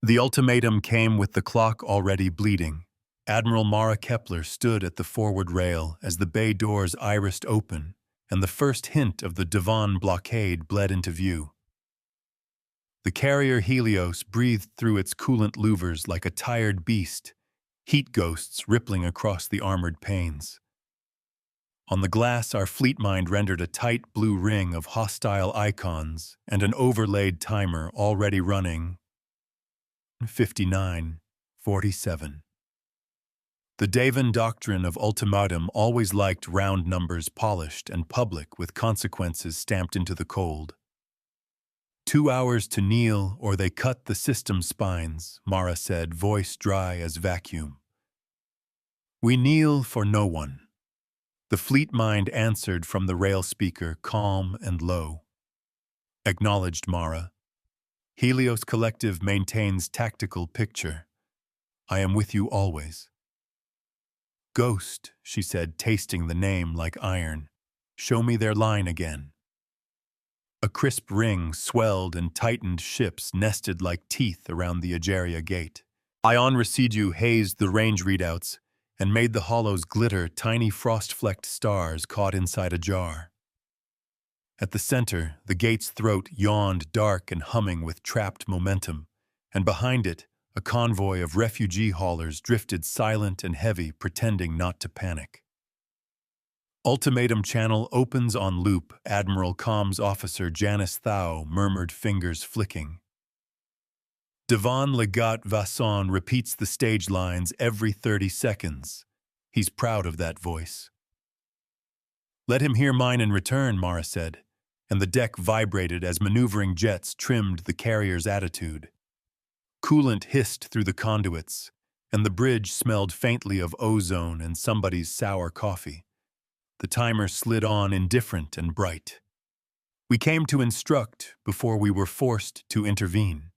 The ultimatum came with the clock already bleeding. Admiral Mara Kepler stood at the forward rail as the bay doors irised open, and the first hint of the Devon blockade bled into view. The carrier Helios breathed through its coolant louvers like a tired beast, heat ghosts rippling across the armored panes. On the glass, our fleet mind rendered a tight blue ring of hostile icons and an overlaid timer already running 59:47. The Devon doctrine of ultimatum always liked round numbers polished and public with consequences stamped into the cold. 2 hours to kneel or they cut the system spines, Mara said, voice dry as vacuum. We kneel for no one. The fleet mind answered from the rail speaker, calm and low. Acknowledged Mara. Helios Collective maintains tactical picture. I am with you always. Ghost, she said, tasting the name like iron. Show me their line again. A crisp ring swelled and tightened ships nested like teeth around the Egeria gate. Ion residue hazed the range readouts and made the hollows glitter tiny frost-flecked stars caught inside a jar. At the center, the gate's throat yawned dark and humming with trapped momentum, and behind it, a convoy of refugee haulers drifted silent and heavy, pretending not to panic. Ultimatum channel opens on loop, Admiral Comms Officer Janice Thau murmured, fingers flicking. Devon Legat Vasson repeats the stage lines every 30 seconds. He's proud of that voice. Let him hear mine in return, Mara said, and the deck vibrated as maneuvering jets trimmed the carrier's attitude. Coolant hissed through the conduits, and the bridge smelled faintly of ozone and somebody's sour coffee. The timer slid on indifferent and bright. We came to instruct before we were forced to intervene.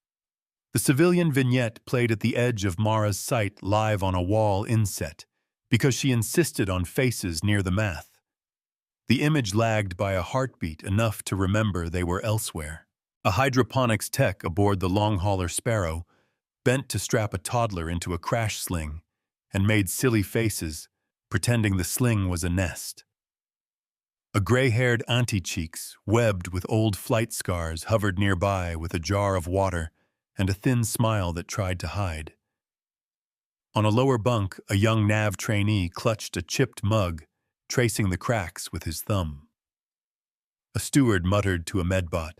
The civilian vignette played at the edge of Mara's sight live on a wall inset, because she insisted on faces near the math. The image lagged by a heartbeat enough to remember they were elsewhere. A hydroponics tech aboard the long-hauler Sparrow bent to strap a toddler into a crash sling and made silly faces, pretending the sling was a nest. A gray-haired auntie cheeks, webbed with old flight scars, hovered nearby with a jar of water and a thin smile that tried to hide. On a lower bunk, a young nav trainee clutched a chipped mug, tracing the cracks with his thumb. A steward muttered to a medbot,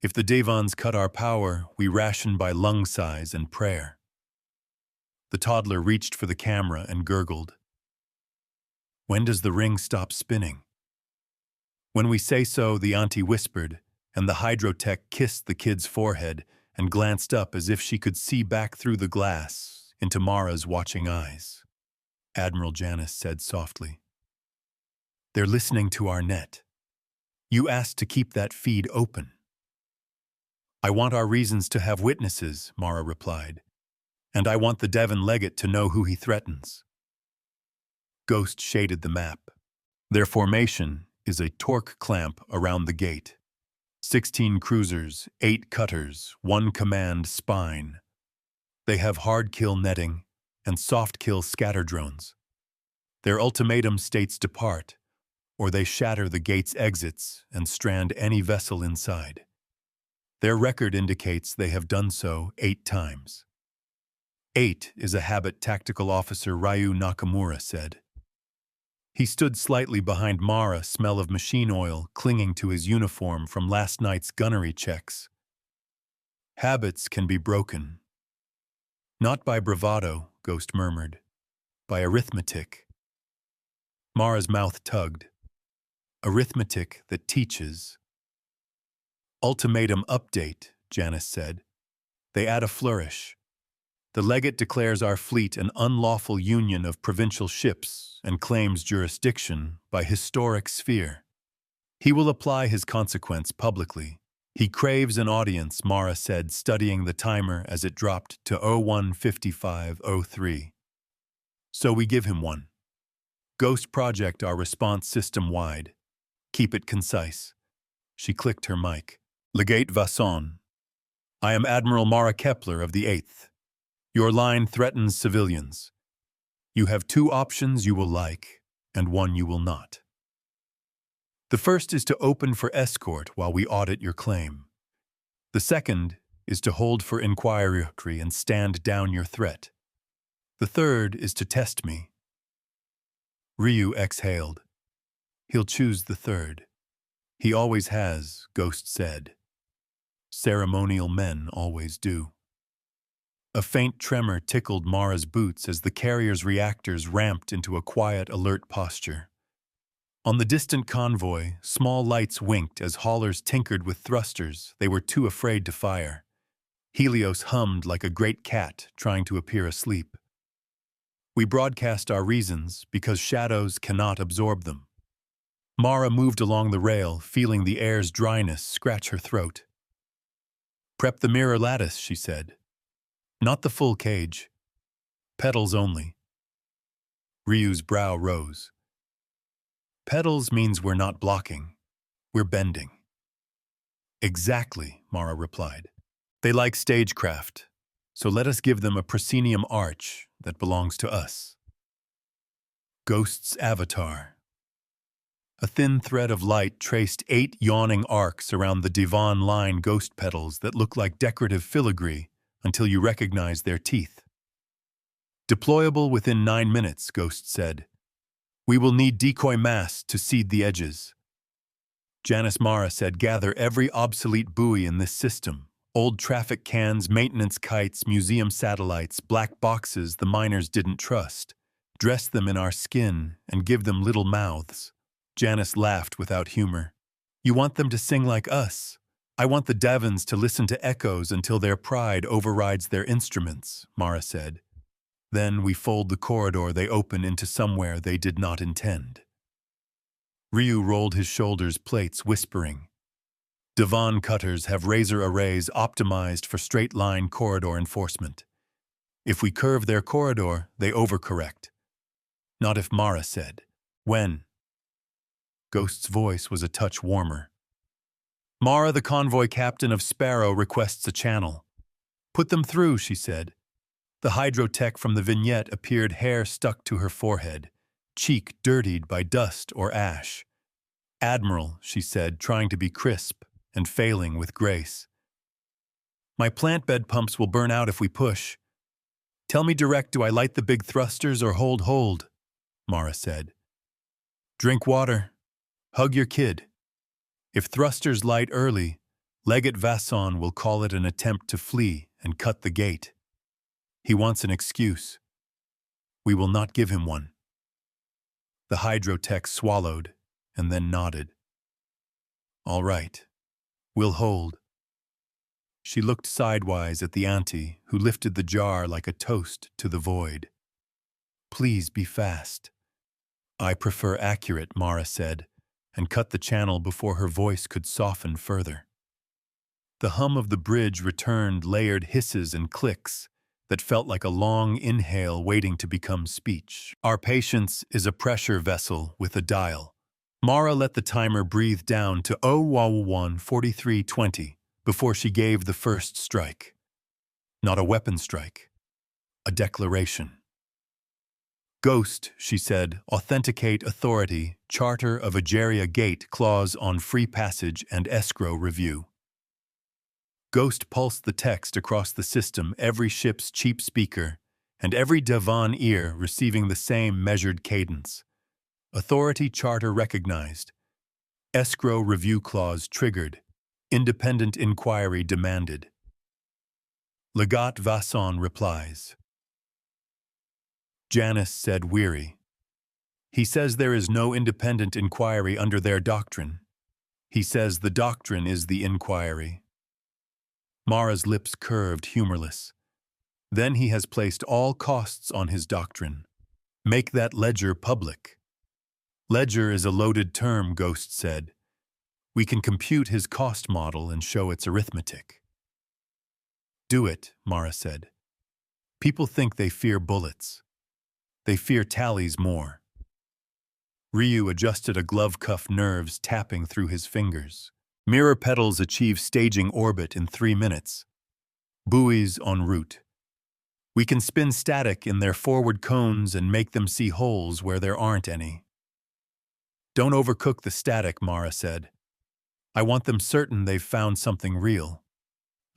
"If the Devons cut our power, we ration by lung size and prayer." The toddler reached for the camera and gurgled. When does the ring stop spinning? When we say so, the auntie whispered, and the hydrotech kissed the kid's forehead and glanced up as if she could see back through the glass into Mara's watching eyes. Admiral Janice said softly, "They're listening to our net. You asked to keep that feed open." "I want our reasons to have witnesses," Mara replied, "and I want the Devon legate to know who he threatens." Ghost shaded the map. Their formation is a torque clamp around the gate. 16 cruisers, 8 cutters, 1 command spine. They have hard kill netting and soft kill scatter drones. Their ultimatum states depart, or they shatter the gate's exits and strand any vessel inside. Their record indicates they have done so 8 times. 8 is a habit Tactical Officer Ryu Nakamura said. He stood slightly behind Mara, smell of machine oil clinging to his uniform from last night's gunnery checks. Habits can be broken. Not by bravado, Ghost murmured. By arithmetic. Mara's mouth tugged. Arithmetic that teaches. Ultimatum update, Janice said. They add a flourish. The legate declares our fleet an unlawful union of provincial ships and claims jurisdiction by historic sphere. He will apply his consequence publicly. He craves an audience, Mara said, studying the timer as it dropped to 01:55:03. So we give him one. Ghost project our response system-wide. Keep it concise. She clicked her mic. Legate Vasson. I am Admiral Mara Kepler of the 8th. Your line threatens civilians. You have two options you will like, and one you will not. The first is to open for escort while we audit your claim. The second is to hold for inquiry and stand down your threat. The third is to test me. Ryu exhaled. He'll choose the third. He always has, Ghost said. Ceremonial men always do. A faint tremor tickled Mara's boots as the carrier's reactors ramped into a quiet, alert posture. On the distant convoy, small lights winked as haulers tinkered with thrusters they were too afraid to fire. Helios hummed like a great cat trying to appear asleep. We broadcast our reasons because shadows cannot absorb them. Mara moved along the rail, feeling the air's dryness scratch her throat. Prep the mirror lattice, she said. Not the full cage. Petals only. Ryu's brow rose. Petals means we're not blocking. We're bending. Exactly, Mara replied. They like stagecraft, so let us give them a proscenium arch that belongs to us. Ghost's avatar. A thin thread of light traced 8 yawning arcs around the divan line ghost petals that look like decorative filigree until you recognize their teeth. Deployable within 9 minutes, Ghost said. We will need decoy masts to seed the edges. Janice Mara said gather every obsolete buoy in this system. Old traffic cans, maintenance kites, museum satellites, black boxes the miners didn't trust. Dress them in our skin and give them little mouths. Janice laughed without humor. You want them to sing like us. I want the Devons to listen to echoes until their pride overrides their instruments, Mara said. Then we fold the corridor they open into somewhere they did not intend. Ryu rolled his shoulders plates, whispering. Divan cutters have razor arrays optimized for straight-line corridor enforcement. If we curve their corridor, they overcorrect. Not if, Mara said. When? Ghost's voice was a touch warmer. Mara, the convoy captain of Sparrow, requests a channel. Put them through, she said. The hydrotech from the vignette appeared, hair stuck to her forehead, cheek dirtied by dust or ash. Admiral, she said, trying to be crisp and failing with grace. My plant bed pumps will burn out if we push. Tell me direct, do I light the big thrusters or hold? Mara said. Drink water. Hug your kid. If thrusters light early, Legate Vasson will call it an attempt to flee and cut the gate. He wants an excuse. We will not give him one. The hydrotech swallowed and then nodded. All right. We'll hold. She looked sidewise at the auntie, who lifted the jar like a toast to the void. Please be fast. I prefer accurate, Mara said, and cut the channel before her voice could soften further. The hum of the bridge returned, layered hisses and clicks that felt like a long inhale waiting to become speech. Our patience is a pressure vessel with a dial. Mara let the timer breathe down to 011-4320 before she gave the first strike. Not a weapon strike, a declaration. Ghost, she said, authenticate authority, Charter of Ageria Gate clause on free passage and escrow review. Ghost pulsed the text across the system, every ship's cheap speaker, and every Devon ear receiving the same measured cadence. Authority charter recognized. Escrow review clause triggered. Independent inquiry demanded. Legate Vasson replies. Janice said, weary. He says there is no independent inquiry under their doctrine. He says the doctrine is the inquiry. Mara's lips curved, humorless. Then he has placed all costs on his doctrine. Make that ledger public. Ledger is a loaded term, Ghost said. We can compute his cost model and show its arithmetic. Do it, Mara said. People think they fear bullets. They fear tallies more. Ryu adjusted a glove cuff, nerves tapping through his fingers. Mirror petals achieve staging orbit in 3 minutes. Buoys en route. We can spin static in their forward cones and make them see holes where there aren't any. Don't overcook the static, Mara said. I want them certain they've found something real.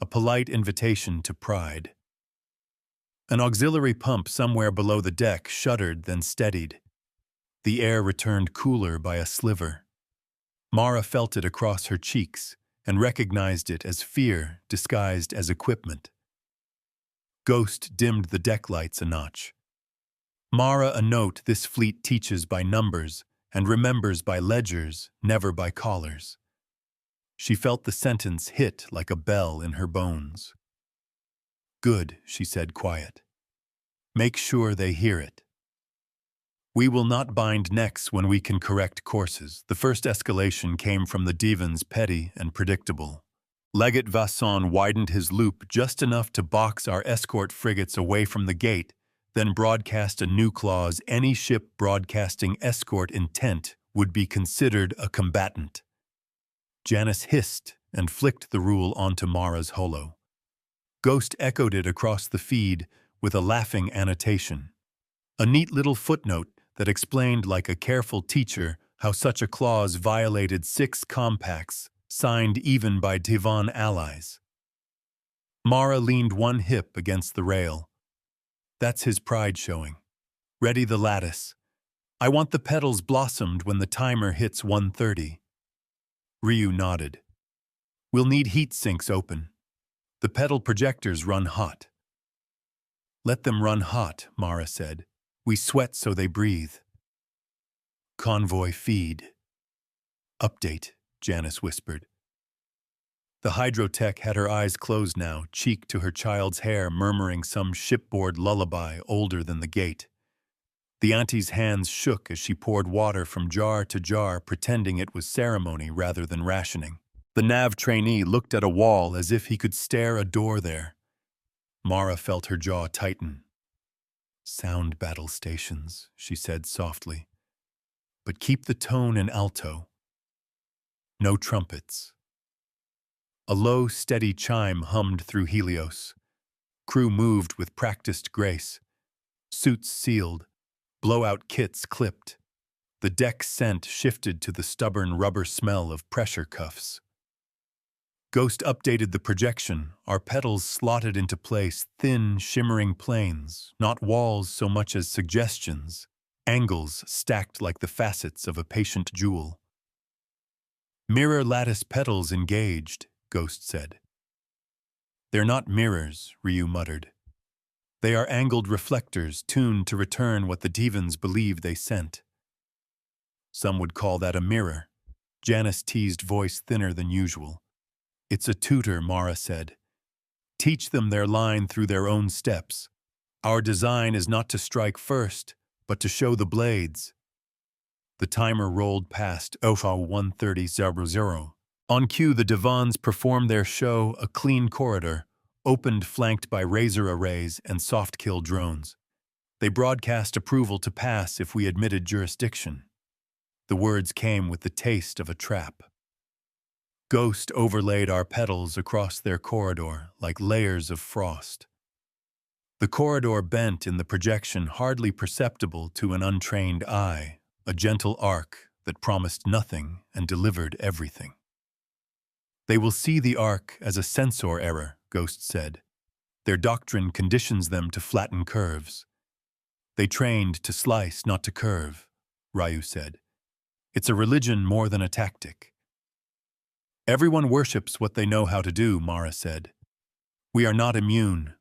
A polite invitation to pride. An auxiliary pump somewhere below the deck shuddered, then steadied. The air returned cooler by a sliver. Mara felt it across her cheeks and recognized it as fear disguised as equipment. Ghost dimmed the deck lights a notch. Mara, a note this fleet teaches by numbers and remembers by ledgers, never by collars. She felt the sentence hit like a bell in her bones. Good, she said, quiet. Make sure they hear it. We will not bind necks when we can correct courses. The first escalation came from the divans, petty and predictable. Legate Vasson widened his loop just enough to box our escort frigates away from the gate, then broadcast a new clause: any ship broadcasting escort intent would be considered a combatant. Janice hissed and flicked the rule onto Mara's holo. Ghost echoed it across the feed with a laughing annotation. A neat little footnote that explained like a careful teacher how such a clause violated 6 compacts signed even by Divan allies. Mara leaned one hip against the rail. That's his pride showing. Ready the lattice. I want the petals blossomed when the timer hits 1:30. Ryu nodded. We'll need heat sinks open. The petal projectors run hot. Let them run hot, Mara said. We sweat so they breathe. Convoy feed. Update, Janice whispered. The hydrotech had her eyes closed now, cheek to her child's hair, murmuring some shipboard lullaby older than the gate. The auntie's hands shook as she poured water from jar to jar, pretending it was ceremony rather than rationing. The nav trainee looked at a wall as if he could stare a door there. Mara felt her jaw tighten. Sound battle stations, she said softly. But keep the tone in alto. No trumpets. A low, steady chime hummed through Helios. Crew moved with practiced grace. Suits sealed. Blowout kits clipped. The deck scent shifted to the stubborn rubber smell of pressure cuffs. Ghost updated the projection, our petals slotted into place, thin, shimmering planes, not walls so much as suggestions, angles stacked like the facets of a patient jewel. Mirror lattice petals engaged, Ghost said. They're not mirrors, Ryu muttered. They are angled reflectors tuned to return what the divans believe they sent. Some would call that a mirror. Janice teased, voice thinner than usual. It's a tutor, Mara said. Teach them their line through their own steps. Our design is not to strike first, but to show the blades. The timer rolled past HFY 1:30:00. On cue, the divans performed their show, a clean corridor, opened flanked by razor arrays and soft-kill drones. They broadcast approval to pass if we admitted jurisdiction. The words came with the taste of a trap. Ghost overlaid our petals across their corridor like layers of frost. The corridor bent in the projection, hardly perceptible to an untrained eye, a gentle arc that promised nothing and delivered everything. They will see the arc as a sensor error, Ghost said. Their doctrine conditions them to flatten curves. They trained to slice, not to curve, Ryu said. It's a religion more than a tactic. Everyone worships what they know how to do, Mara said. We are not immune.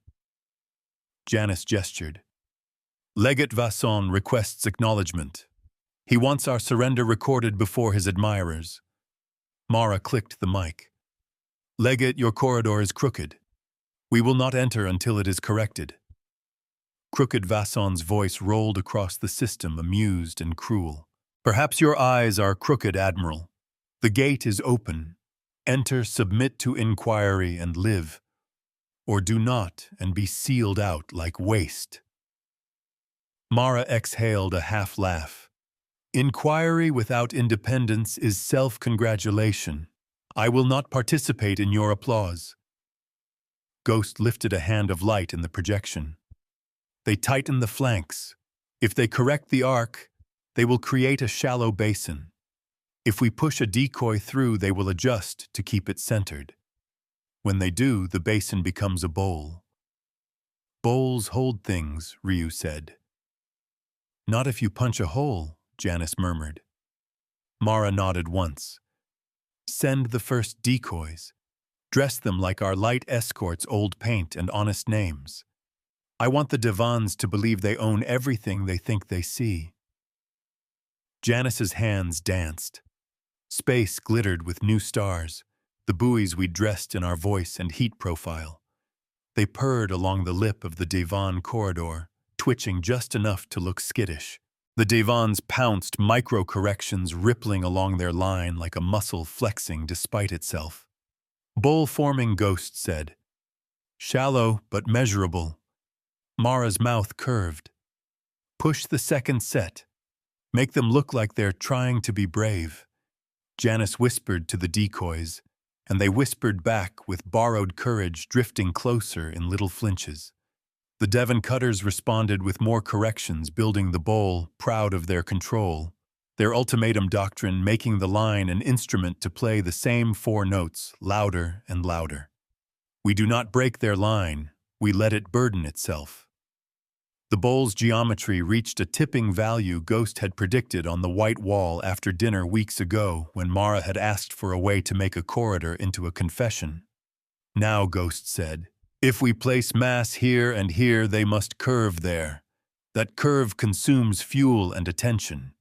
Janice gestured. Legate Vasson requests acknowledgement. He wants our surrender recorded before his admirers. Mara clicked the mic. Legate, your corridor is crooked. We will not enter until it is corrected. Crooked Vasson's voice rolled across the system, amused and cruel. Perhaps your eyes are crooked, Admiral. The gate is open. Enter, submit to inquiry, and live. Or do not, and be sealed out like waste. Mara exhaled a half-laugh. Inquiry without independence is self-congratulation. I will not participate in your applause. Ghost lifted a hand of light in the projection. They tighten the flanks. If they correct the arc, they will create a shallow basin. If we push a decoy through, they will adjust to keep it centered. When they do, the basin becomes a bowl. Bowls hold things, Ryu said. Not if you punch a hole, Janice murmured. Mara nodded once. Send the first decoys. Dress them like our light escorts' old paint and honest names. I want the Devons to believe they own everything they think they see. Janice's hands danced. Space glittered with new stars, the buoys we dressed in our voice and heat profile. They purred along the lip of the Devon corridor, twitching just enough to look skittish. The Devons pounced, micro-corrections rippling along their line like a muscle flexing despite itself. Bowl-forming Ghost said, "Shallow but measurable." Mara's mouth curved. "Push the second set. Make them look like they're trying to be brave." Janice whispered to the decoys, and they whispered back with borrowed courage, drifting closer in little flinches. The Devon cutters responded with more corrections, building the bowl, proud of their control, their ultimatum doctrine making the line an instrument to play the same 4 notes, louder and louder. We do not break their line, we let it burden itself. The bowl's geometry reached a tipping value Ghost had predicted on the white wall after dinner weeks ago when Mara had asked for a way to make a corridor into a confession. Now, Ghost said, if we place mass here and here, they must curve there. That curve consumes fuel and attention.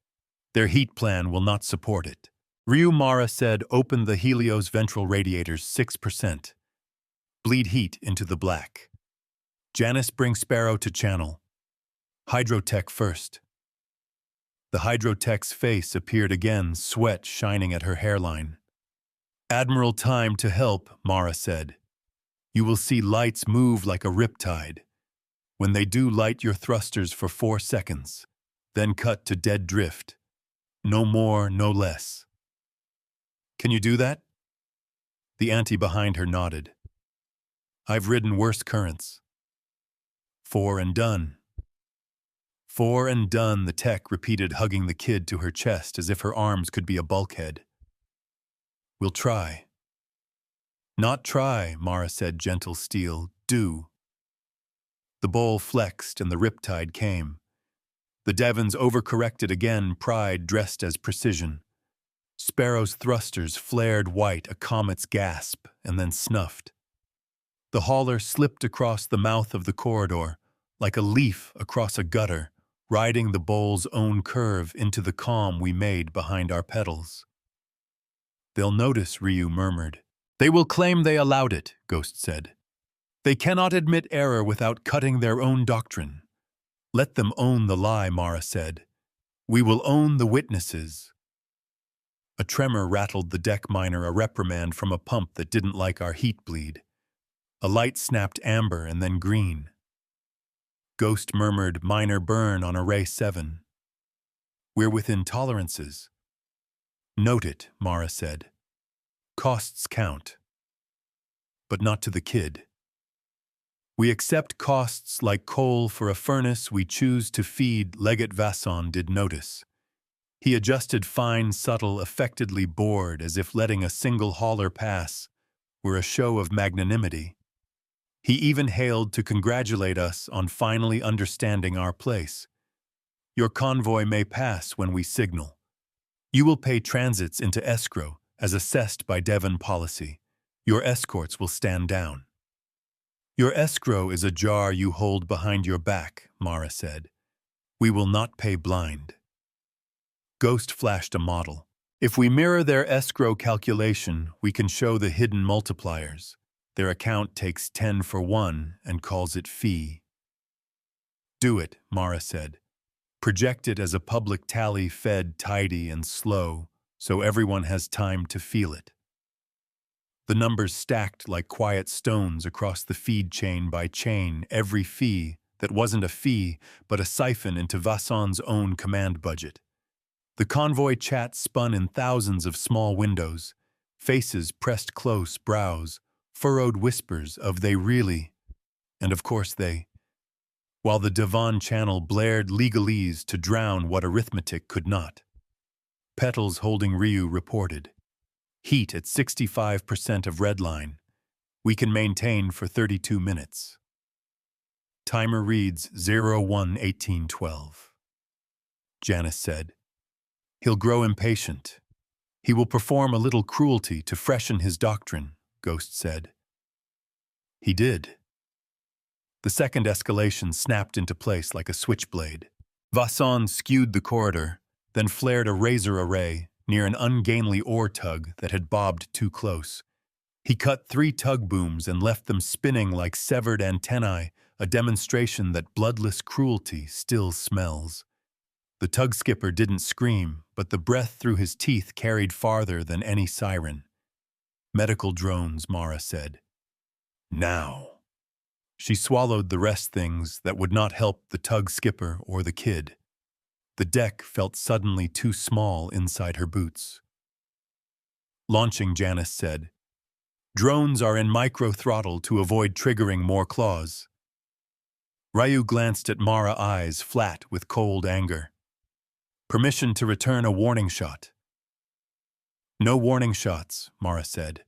Their heat plan will not support it. Ryu, Mara said, open the Helios ventral radiators 6%. Bleed heat into the black. Janice, bring Sparrow to channel. Hydrotech first. The Hydrotech's face appeared again, sweat shining at her hairline. Admiral, time to help, Mara said. You will see lights move like a riptide. When they do, light your thrusters for 4 seconds, then cut to dead drift. No more, no less. Can you do that? The auntie behind her nodded. I've ridden worse currents. 4 and done. 4 and done, the tech repeated, hugging the kid to her chest as if her arms could be a bulkhead. We'll try. Not try, Mara said, gentle steel. Do. The bowl flexed and the riptide came. The Devons overcorrected again, pride dressed as precision. Sparrow's thrusters flared white, a comet's gasp, and then snuffed. The hauler slipped across the mouth of the corridor, like a leaf across a gutter, riding the bowl's own curve into the calm we made behind our pedals. They'll notice, Ryu murmured. They will claim they allowed it, Ghost said. They cannot admit error without cutting their own doctrine. Let them own the lie, Mara said. We will own the witnesses. A tremor rattled the deck miner, a reprimand from a pump that didn't like our heat bleed. A light snapped amber and then green. Ghost murmured, minor burn on array 7. We're within tolerances. Note it, Mara said. Costs count. But not to the kid. We accept costs like coal for a furnace we choose to feed, Legate Vasson did notice. He adjusted fine, subtle, affectedly bored, as if letting a single hauler pass were a show of magnanimity. He even hailed to congratulate us on finally understanding our place. Your convoy may pass when we signal. You will pay transits into escrow, as assessed by Devon policy. Your escorts will stand down. Your escrow is a jar you hold behind your back, Mara said. We will not pay blind. Ghost flashed a model. If we mirror their escrow calculation, we can show the hidden multipliers. Their account takes 10 for 1 and calls it fee. Do it, Mara said. Project it as a public tally, fed, tidy, and slow, so everyone has time to feel it. The numbers stacked like quiet stones across the feed chain by chain, every fee that wasn't a fee but a siphon into Vasson's own command budget. The convoy chat spun in thousands of small windows, faces pressed close, brows furrowed whispers of they really, and of course they, while the divan channel blared legalese to drown what arithmetic could not. Petals holding Ryu reported. Heat at 65% of redline. We can maintain for 32 minutes. Timer reads 01:18:12. Janice said. He'll grow impatient. He will perform a little cruelty to freshen his doctrine, Ghost said. He did. The second escalation snapped into place like a switchblade. Vasson skewed the corridor, then flared a razor array near an ungainly oar tug that had bobbed too close. He cut 3 tug booms and left them spinning like severed antennae, a demonstration that bloodless cruelty still smells. The tug skipper didn't scream, but the breath through his teeth carried farther than any siren. Medical drones, Mara said. Now. She swallowed the rest things that would not help the tug skipper or the kid. The deck felt suddenly too small inside her boots. Launching, Janice said. Drones are in micro-throttle to avoid triggering more claws. Ryu glanced at Mara, eyes flat with cold anger. Permission to return a warning shot. No warning shots, Mara said.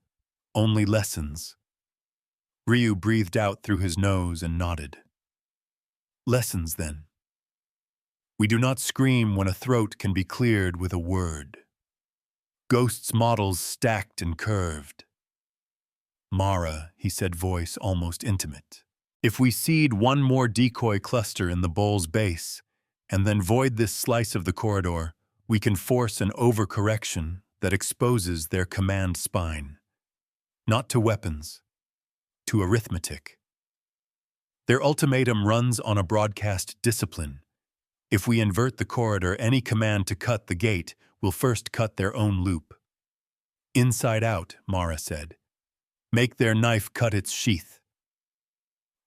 Only lessons. Ryu breathed out through his nose and nodded. Lessons, then. We do not scream when a throat can be cleared with a word. Ghost's models stacked and curved. Mara, he said, voice almost intimate. If we seed one more decoy cluster in the bowl's base, and then void this slice of the corridor, we can force an overcorrection that exposes their command spine. Not to weapons, to arithmetic. Their ultimatum runs on a broadcast discipline. If we invert the corridor, any command to cut the gate will first cut their own loop. Inside out, Mara said. Make their knife cut its sheath.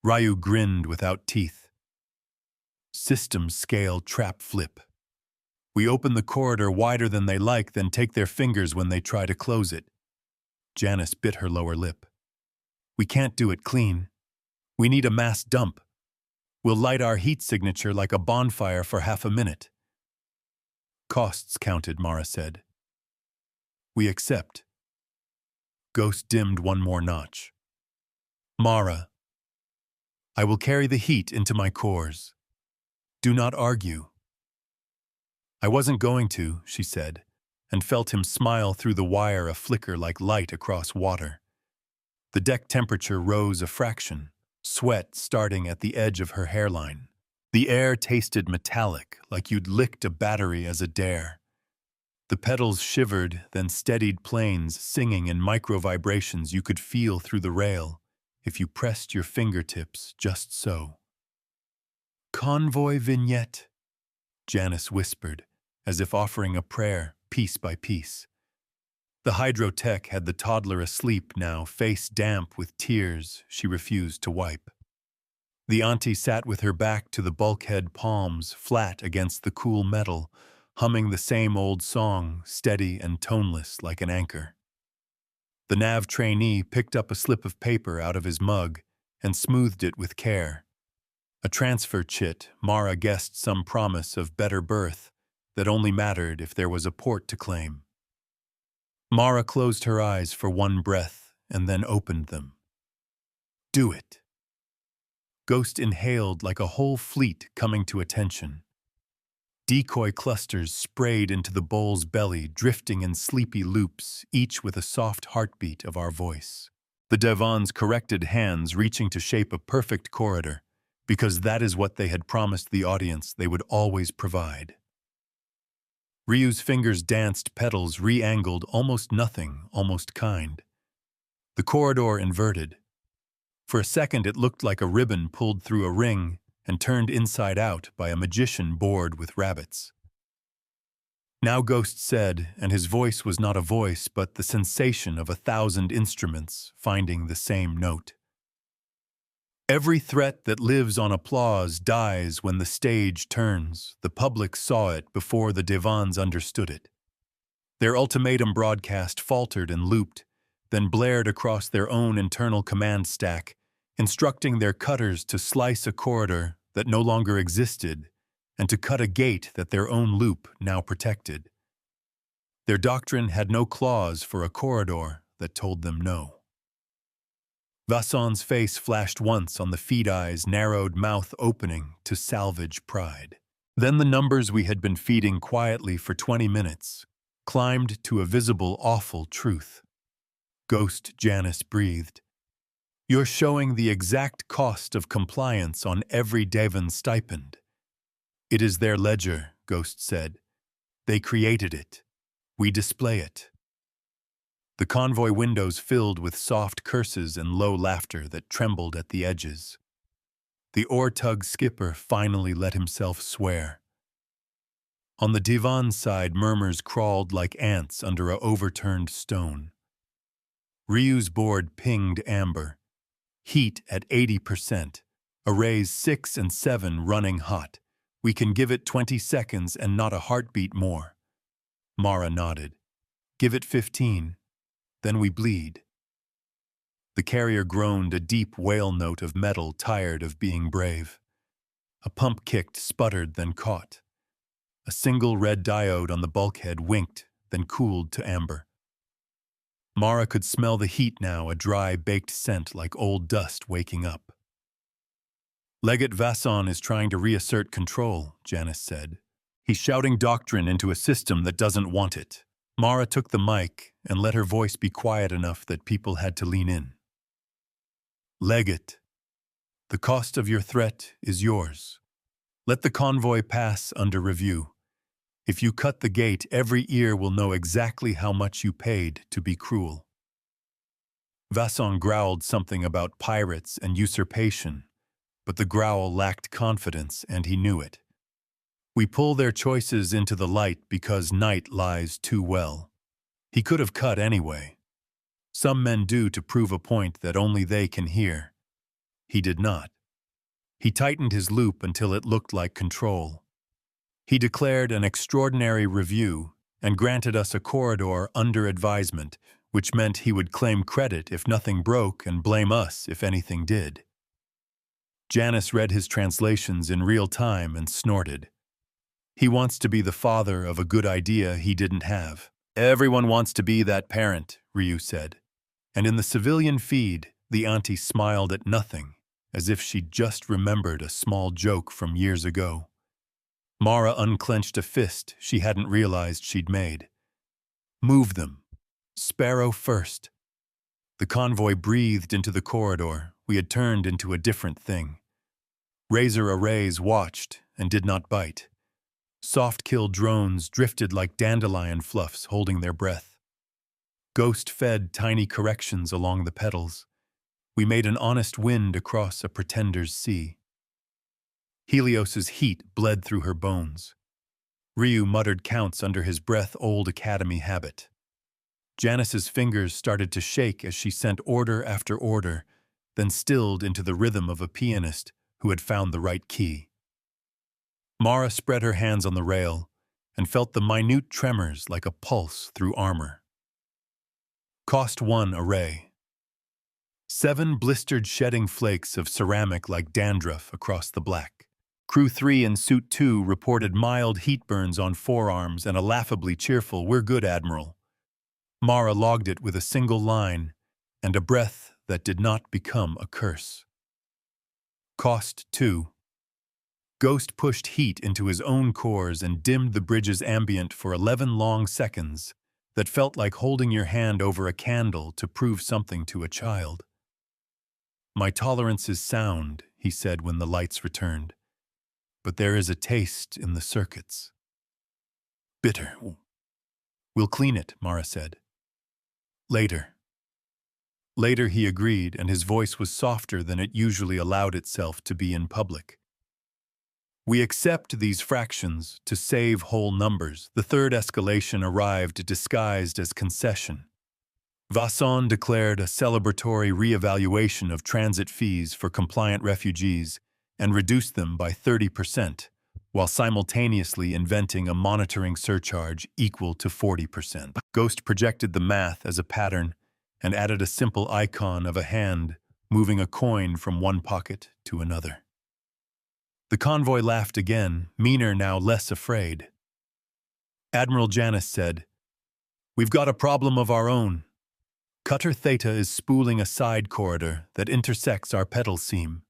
Ryu grinned without teeth. System scale trap flip. We open the corridor wider than they like, then take their fingers when they try to close it. Janice bit her lower lip. We can't do it clean. We need a mass dump. We'll light our heat signature like a bonfire for half a minute. Costs counted, Mara said. We accept. Ghost dimmed one more notch. Mara, I will carry the heat into my cores. Do not argue. I wasn't going to, she said, and felt him smile through the wire, a flicker like light across water. The deck temperature rose a fraction, sweat starting at the edge of her hairline. The air tasted metallic, like you'd licked a battery as a dare. The pedals shivered, then steadied planes singing in micro-vibrations you could feel through the rail if you pressed your fingertips just so. Convoy vignette, Janice whispered, as if offering a prayer, piece by piece. The hydrotech had the toddler asleep now, face damp with tears she refused to wipe. The auntie sat with her back to the bulkhead, palms flat against the cool metal, humming the same old song, steady and toneless like an anchor. The nav trainee picked up a slip of paper out of his mug and smoothed it with care. A transfer chit, Mara guessed some promise of better birth that only mattered if there was a port to claim. Mara closed her eyes for one breath and then opened them. Do it. Ghost inhaled like a whole fleet coming to attention. Decoy clusters sprayed into the bowl's belly, drifting in sleepy loops, each with a soft heartbeat of our voice. The Devon's corrected hands reaching to shape a perfect corridor, because that is what they had promised the audience they would always provide. Ryu's fingers danced, petals re-angled, almost nothing, almost kind. The corridor inverted. For a second it looked like a ribbon pulled through a ring and turned inside out by a magician bored with rabbits. Now Ghost said, and his voice was not a voice but the sensation of 1,000 instruments finding the same note. Every threat that lives on applause dies when the stage turns. The public saw it before the divans understood it. Their ultimatum broadcast faltered and looped, then blared across their own internal command stack, instructing their cutters to slice a corridor that no longer existed and to cut a gate that their own loop now protected. Their doctrine had no clause for a corridor that told them no. Vasson's face flashed once on the feed-eye's narrowed mouth opening to salvage pride. Then the numbers we had been feeding quietly for 20 minutes climbed to a visible awful truth. Ghost Janice breathed. "You're showing the exact cost of compliance on every Devon stipend." "It is their ledger," Ghost said. "They created it. We display it." The convoy windows filled with soft curses and low laughter that trembled at the edges. The oar-tug skipper finally let himself swear. On the divan side, murmurs crawled like ants under a overturned stone. Ryu's board pinged amber. Heat at 80%. Arrays 6 and 7 running hot. We can give it 20 seconds and not a heartbeat more. Mara nodded. "Give it 15. Then we bleed." The carrier groaned a deep wail note of metal tired of being brave. A pump kicked, sputtered, then caught. A single red diode on the bulkhead winked, then cooled to amber. Mara could smell the heat now, a dry, baked scent like old dust waking up. "Legate Vasson is trying to reassert control," Janice said. "He's shouting doctrine into a system that doesn't want it." Mara took the mic and let her voice be quiet enough that people had to lean in. "Legate, the cost of your threat is yours. Let the convoy pass under review. If you cut the gate, every ear will know exactly how much you paid to be cruel." Vasson growled something about pirates and usurpation, but the growl lacked confidence, and he knew it. "We pull their choices into the light because night lies too well." He could have cut anyway. Some men do to prove a point that only they can hear. He did not. He tightened his loop until it looked like control. He declared an extraordinary review and granted us a corridor under advisement, which meant he would claim credit if nothing broke and blame us if anything did. Janice read his translations in real time and snorted. "He wants to be the father of a good idea he didn't have." "Everyone wants to be that parent," Ryu said. And in the civilian feed, the auntie smiled at nothing, as if she'd just remembered a small joke from years ago. Mara unclenched a fist she hadn't realized she'd made. "Move them. Sparrow first." The convoy breathed into the corridor. We had turned into a different thing. Razor arrays watched and did not bite. Soft-kill drones drifted like dandelion fluffs, holding their breath. Ghost fed tiny corrections along the pedals. We made an honest wind across a pretender's sea. Helios's heat bled through her bones. Ryu muttered counts under his breath, old academy habit. Janice's fingers started to shake as she sent order after order, then stilled into the rhythm of a pianist who had found the right key. Mara spread her hands on the rail and felt the minute tremors like a pulse through armor. Cost 1 array. 7 blistered shedding flakes of ceramic like dandruff across the black. Crew 3 and Suit 2 reported mild heat burns on forearms and a laughably cheerful "We're good, Admiral." Mara logged it with a single line and a breath that did not become a curse. Cost 2. Ghost pushed heat into his own cores and dimmed the bridge's ambient for 11 long seconds that felt like holding your hand over a candle to prove something to a child. "My tolerance is sound," he said when the lights returned. "But there is a taste in the circuits." "Bitter." "We'll clean it," Mara said. "Later." Later, he agreed, and his voice was softer than it usually allowed itself to be in public. "We accept these fractions to save whole numbers." The third escalation arrived disguised as concession. Vasson declared a celebratory re-evaluation of transit fees for compliant refugees and reduced them by 30%, while simultaneously inventing a monitoring surcharge equal to 40%. Ghost projected the math as a pattern and added a simple icon of a hand moving a coin from one pocket to another. The convoy laughed again, meaner now, less afraid. Admiral Janus said, "We've got a problem of our own. Cutter Theta is spooling a side corridor that intersects our pedal seam.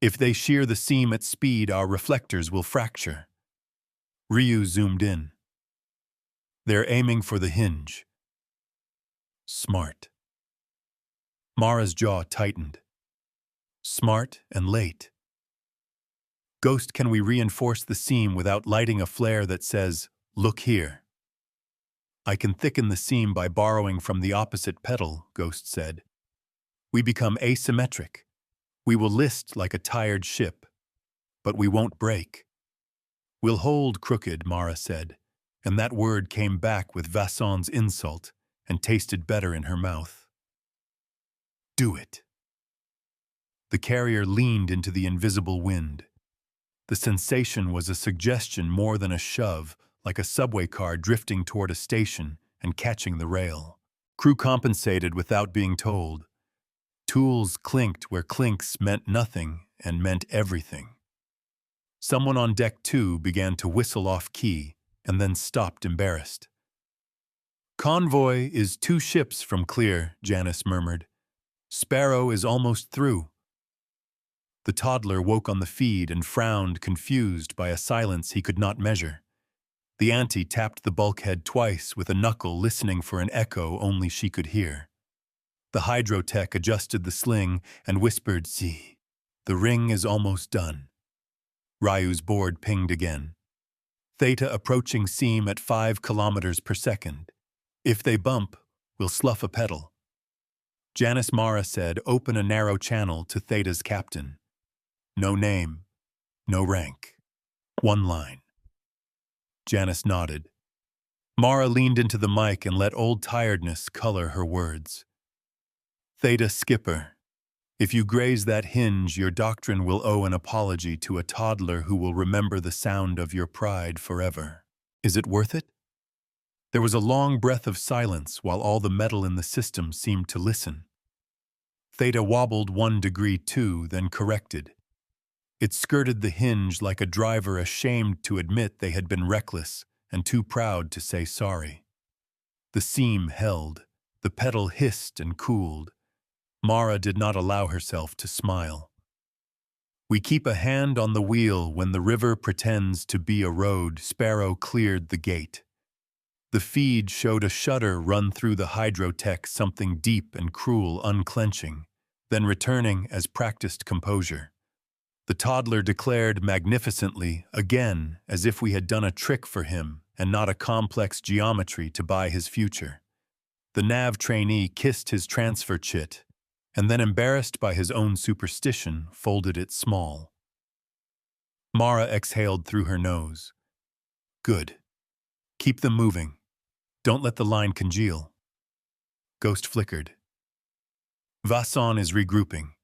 If they shear the seam at speed, our reflectors will fracture." Ryu zoomed in. "They're aiming for the hinge." Smart. Mara's jaw tightened. Smart and late. "Ghost, can we reinforce the seam without lighting a flare that says, 'Look here'?" "I can thicken the seam by borrowing from the opposite pedal," Ghost said. "We become asymmetric. We will list like a tired ship, but we won't break." "We'll hold crooked," Mara said, and that word came back with Vasson's insult and tasted better in her mouth. "Do it." The carrier leaned into the invisible wind. The sensation was a suggestion more than a shove, like a subway car drifting toward a station and catching the rail. Crew compensated without being told. Tools clinked where clinks meant nothing and meant everything. Someone on deck 2 began to whistle off-key and then stopped embarrassed. "Convoy is 2 ships from clear," Janus murmured. "Sparrow is almost through." The toddler woke on the feed and frowned, confused by a silence he could not measure. The auntie tapped the bulkhead twice with a knuckle, listening for an echo only she could hear. The hydrotech adjusted the sling and whispered, "See, the ring is almost done." Ryu's board pinged again. "Theta approaching seam at 5 kilometers per second. If they bump, we'll slough a pedal." Janus Mara said, "Open a narrow channel to Theta's captain." No name, no rank. 1 line. Janus nodded. Mara leaned into the mic and let old tiredness color her words. "Theta skipper, if you graze that hinge, your doctrine will owe an apology to a toddler who will remember the sound of your pride forever. Is it worth it?" There was a long breath of silence while all the metal in the system seemed to listen. Theta wobbled 1 degree too, then corrected. It skirted the hinge like a driver ashamed to admit they had been reckless and too proud to say sorry. The seam held. The pedal hissed and cooled. Mara did not allow herself to smile. "We keep a hand on the wheel when the river pretends to be a road." Sparrow cleared the gate. The feed showed a shudder run through the hydrotech, something deep and cruel unclenching, then returning as practiced composure. The toddler declared magnificently, again, as if we had done a trick for him and not a complex geometry to buy his future. The nav trainee kissed his transfer chit, and then, embarrassed by his own superstition, folded it small. Mara exhaled through her nose. "Good. Keep them moving. Don't let the line congeal." Ghost flickered. "Vasson is regrouping.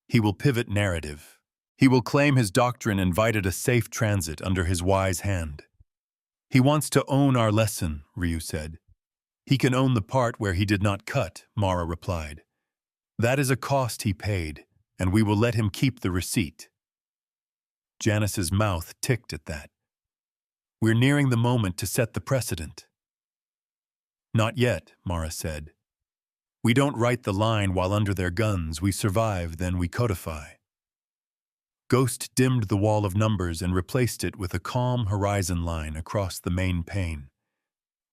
He will pivot narrative. He will claim his doctrine invited a safe transit under his wise hand." "He wants to own our lesson," Ryu said. "He can own the part where he did not cut," Mara replied. "That is a cost he paid, and we will let him keep the receipt." Janus's mouth ticked at that. "We're nearing the moment to set the precedent." "Not yet," Mara said. "We don't write the line while under their guns. We survive, then we codify." Ghost dimmed the wall of numbers and replaced it with a calm horizon line across the main pane.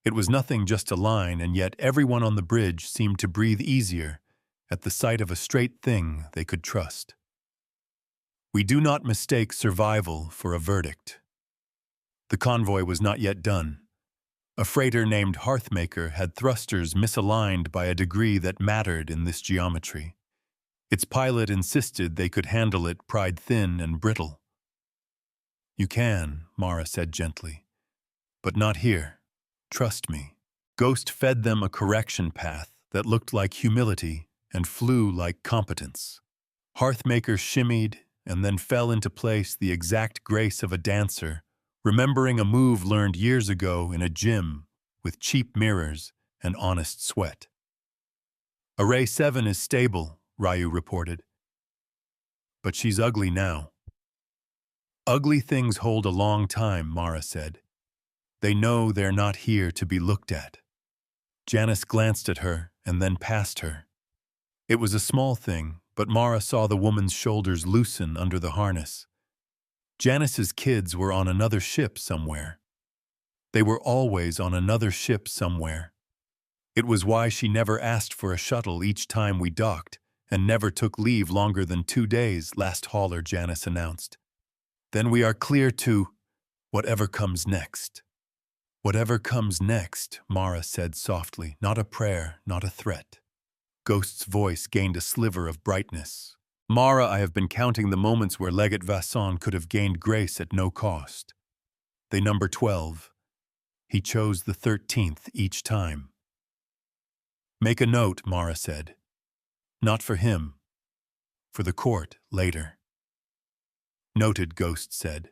It was nothing, just a line, and yet everyone on the bridge seemed to breathe easier at the sight of a straight thing they could trust. "We do not mistake survival for a verdict." The convoy was not yet done. A freighter named Hearthmaker had thrusters misaligned by a degree that mattered in this geometry. Its pilot insisted they could handle it, pried thin and brittle. "You can," Mara said gently. "But not here. Trust me." Ghost fed them a correction path that looked like humility and flew like competence. Hearthmaker shimmied and then fell into place, the exact grace of a dancer, remembering a move learned years ago in a gym with cheap mirrors and honest sweat. Array 7 is stable, Ryu reported. But she's ugly now. Ugly things hold a long time, Mara said. They know they're not here to be looked at. Janice glanced at her and then past her. It was a small thing, but Mara saw the woman's shoulders loosen under the harness. Janice's kids were on another ship somewhere. They were always on another ship somewhere. It was why she never asked for a shuttle each time we docked and never took leave longer than 2 days, last hauler Janice announced. Then we are clear to whatever comes next. Whatever comes next, Mara said softly, not a prayer, not a threat. Ghost's voice gained a sliver of brightness. Mara, I have been counting the moments where Legate Vasson could have gained grace at no cost. They number 12. He chose the 13th each time. Make a note, Mara said. Not for him. For the court, later. Noted, Ghost said.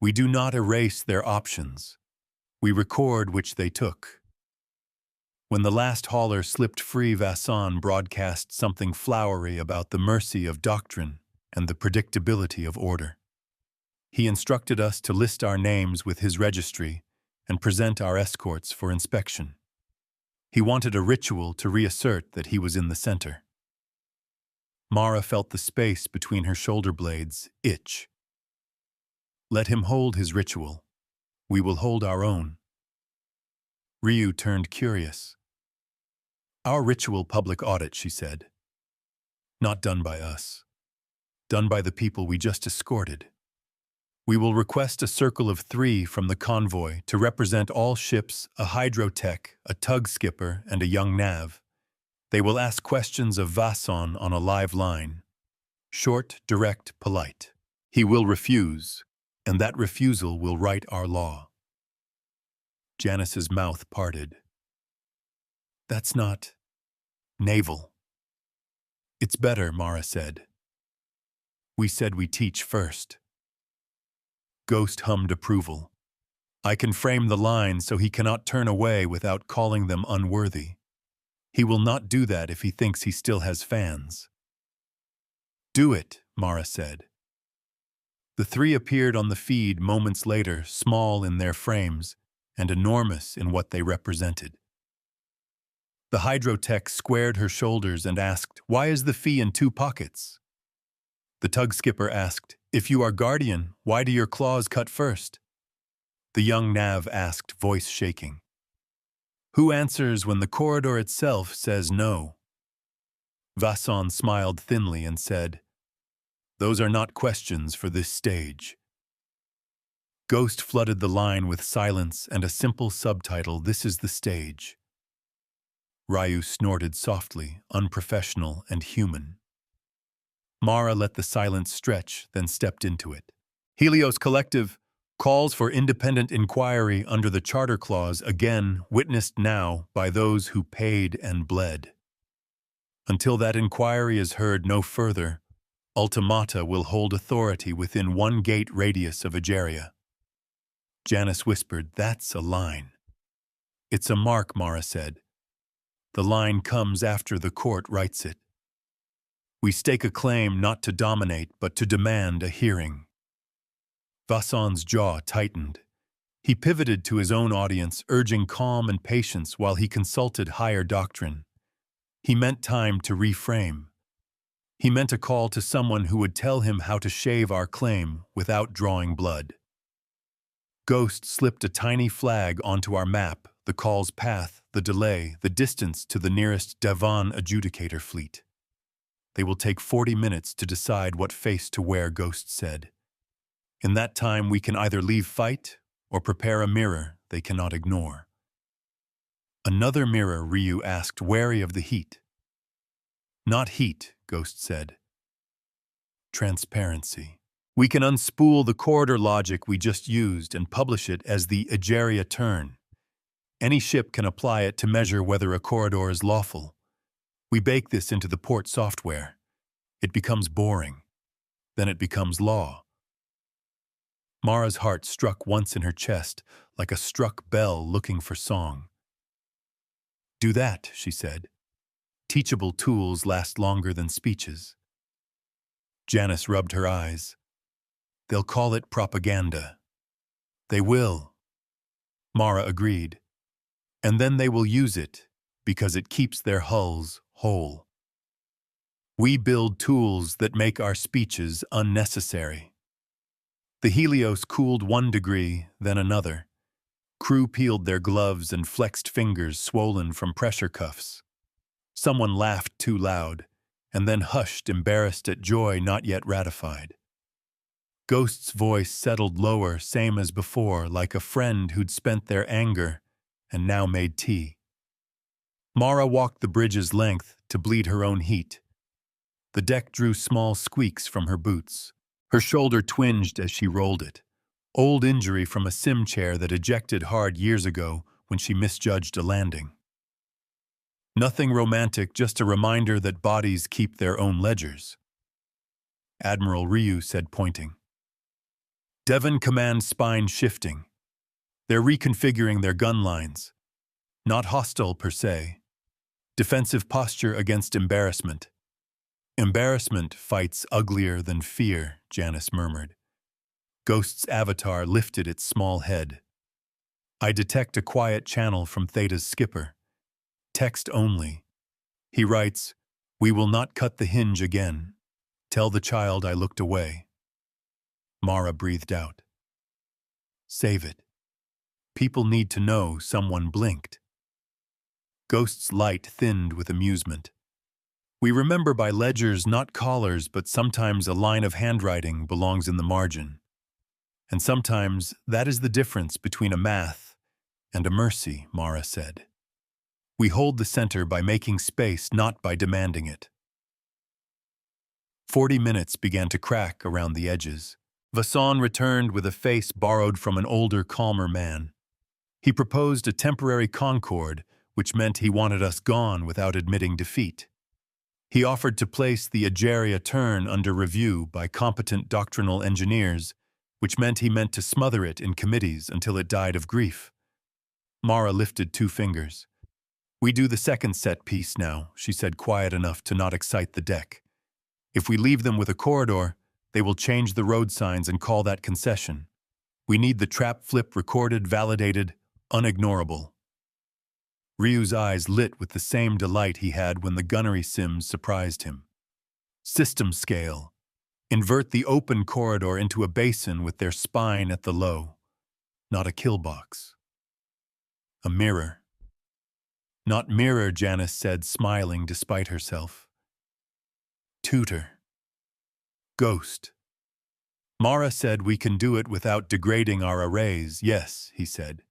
We do not erase their options. We record which they took. When the last hauler slipped free, Vasson broadcast something flowery about the mercy of doctrine and the predictability of order. He instructed us to list our names with his registry and present our escorts for inspection. He wanted a ritual to reassert that he was in the center. Mara felt the space between her shoulder blades itch. Let him hold his ritual. We will hold our own. Ryu turned curious. Our ritual public audit, she said. Not done by us. Done by the people we just escorted. We will request a circle of 3 from the convoy to represent all ships, a hydrotech, a tug skipper, and a young nav. They will ask questions of Vasson on a live line. Short, direct, polite. He will refuse, and that refusal will write our law. Janice's mouth parted. That's not naval. It's better, Mara said. We said we teach first. Ghost hummed approval. I can frame the line so he cannot turn away without calling them unworthy. He will not do that if he thinks he still has fans. Do it, Mara said. The 3 appeared on the feed moments later, small in their frames and enormous in what they represented. The hydrotech squared her shoulders and asked, Why is the fee in 2 pockets? The tug skipper asked, If you are guardian, why do your claws cut first? The young nav asked, voice shaking. Who answers when the corridor itself says no? Vasson smiled thinly and said, Those are not questions for this stage. Ghost flooded the line with silence and a simple subtitle, This is the stage. Ryu snorted softly, unprofessional and human. Mara let the silence stretch, then stepped into it. Helios Collective calls for independent inquiry under the Charter Clause, again witnessed now by those who paid and bled. Until that inquiry is heard no further, Ultimata will hold authority within 1 gate radius of Egeria. Janice whispered, That's a line. It's a mark, Mara said. The line comes after the court writes it. We stake a claim not to dominate, but to demand a hearing. Vasson's jaw tightened. He pivoted to his own audience, urging calm and patience while he consulted higher doctrine. He meant time to reframe. He meant a call to someone who would tell him how to shave our claim without drawing blood. Ghost slipped a tiny flag onto our map, the call's path, the delay, the distance to the nearest Devon adjudicator fleet. They will take 40 minutes to decide what face to wear, Ghost said. In that time, we can either leave fight or prepare a mirror they cannot ignore. Another mirror, Ryu asked, wary of the heat. Not heat, Ghost said. Transparency. We can unspool the corridor logic we just used and publish it as the Egeria turn. Any ship can apply it to measure whether a corridor is lawful. We bake this into the port software. It becomes boring. Then it becomes law. Mara's heart struck once in her chest, like a struck bell looking for song. Do that, she said. Teachable tools last longer than speeches. Janice rubbed her eyes. They'll call it propaganda. They will. Mara agreed. And then they will use it, because it keeps their hulls whole. We build tools that make our speeches unnecessary. The Helios cooled 1 degree, then another. Crew peeled their gloves and flexed fingers swollen from pressure cuffs. Someone laughed too loud, and then hushed, embarrassed at joy not yet ratified. Ghost's voice settled lower, same as before, like a friend who'd spent their anger and now made tea. Mara walked the bridge's length to bleed her own heat. The deck drew small squeaks from her boots. Her shoulder twinged as she rolled it. Old injury from a sim chair that ejected hard years ago when she misjudged a landing. Nothing romantic, just a reminder that bodies keep their own ledgers. Admiral Ryu said, pointing. Devon Command spine shifting. They're reconfiguring their gun lines. Not hostile per se. Defensive posture against embarrassment. Embarrassment fights uglier than fear, Janice murmured. Ghost's avatar lifted its small head. I detect a quiet channel from Theta's skipper. Text only. He writes, "We will not cut the hinge again. Tell the child I looked away." Mara breathed out. Save it. People need to know someone blinked. Ghost's light thinned with amusement. We remember by ledgers, not collars, but sometimes a line of handwriting belongs in the margin. And sometimes that is the difference between a math and a mercy, Mara said. We hold the center by making space, not by demanding it. 40 minutes began to crack around the edges. Vasson returned with a face borrowed from an older, calmer man. He proposed a temporary concord, which meant he wanted us gone without admitting defeat. He offered to place the Ageria turn under review by competent doctrinal engineers, which meant he meant to smother it in committees until it died of grief. Mara lifted 2 fingers. We do the second set piece now, she said, quiet enough to not excite the deck. If we leave them with a corridor, they will change the road signs and call that concession. We need the trap flip recorded, validated, unignorable. Ryu's eyes lit with the same delight he had when the gunnery sims surprised him. System scale. Invert the open corridor into a basin with their spine at the low. Not a kill box. A mirror. Not mirror, Janice said, smiling despite herself. Tutor. Ghost. Mara said we can do it without degrading our arrays. Yes, he said.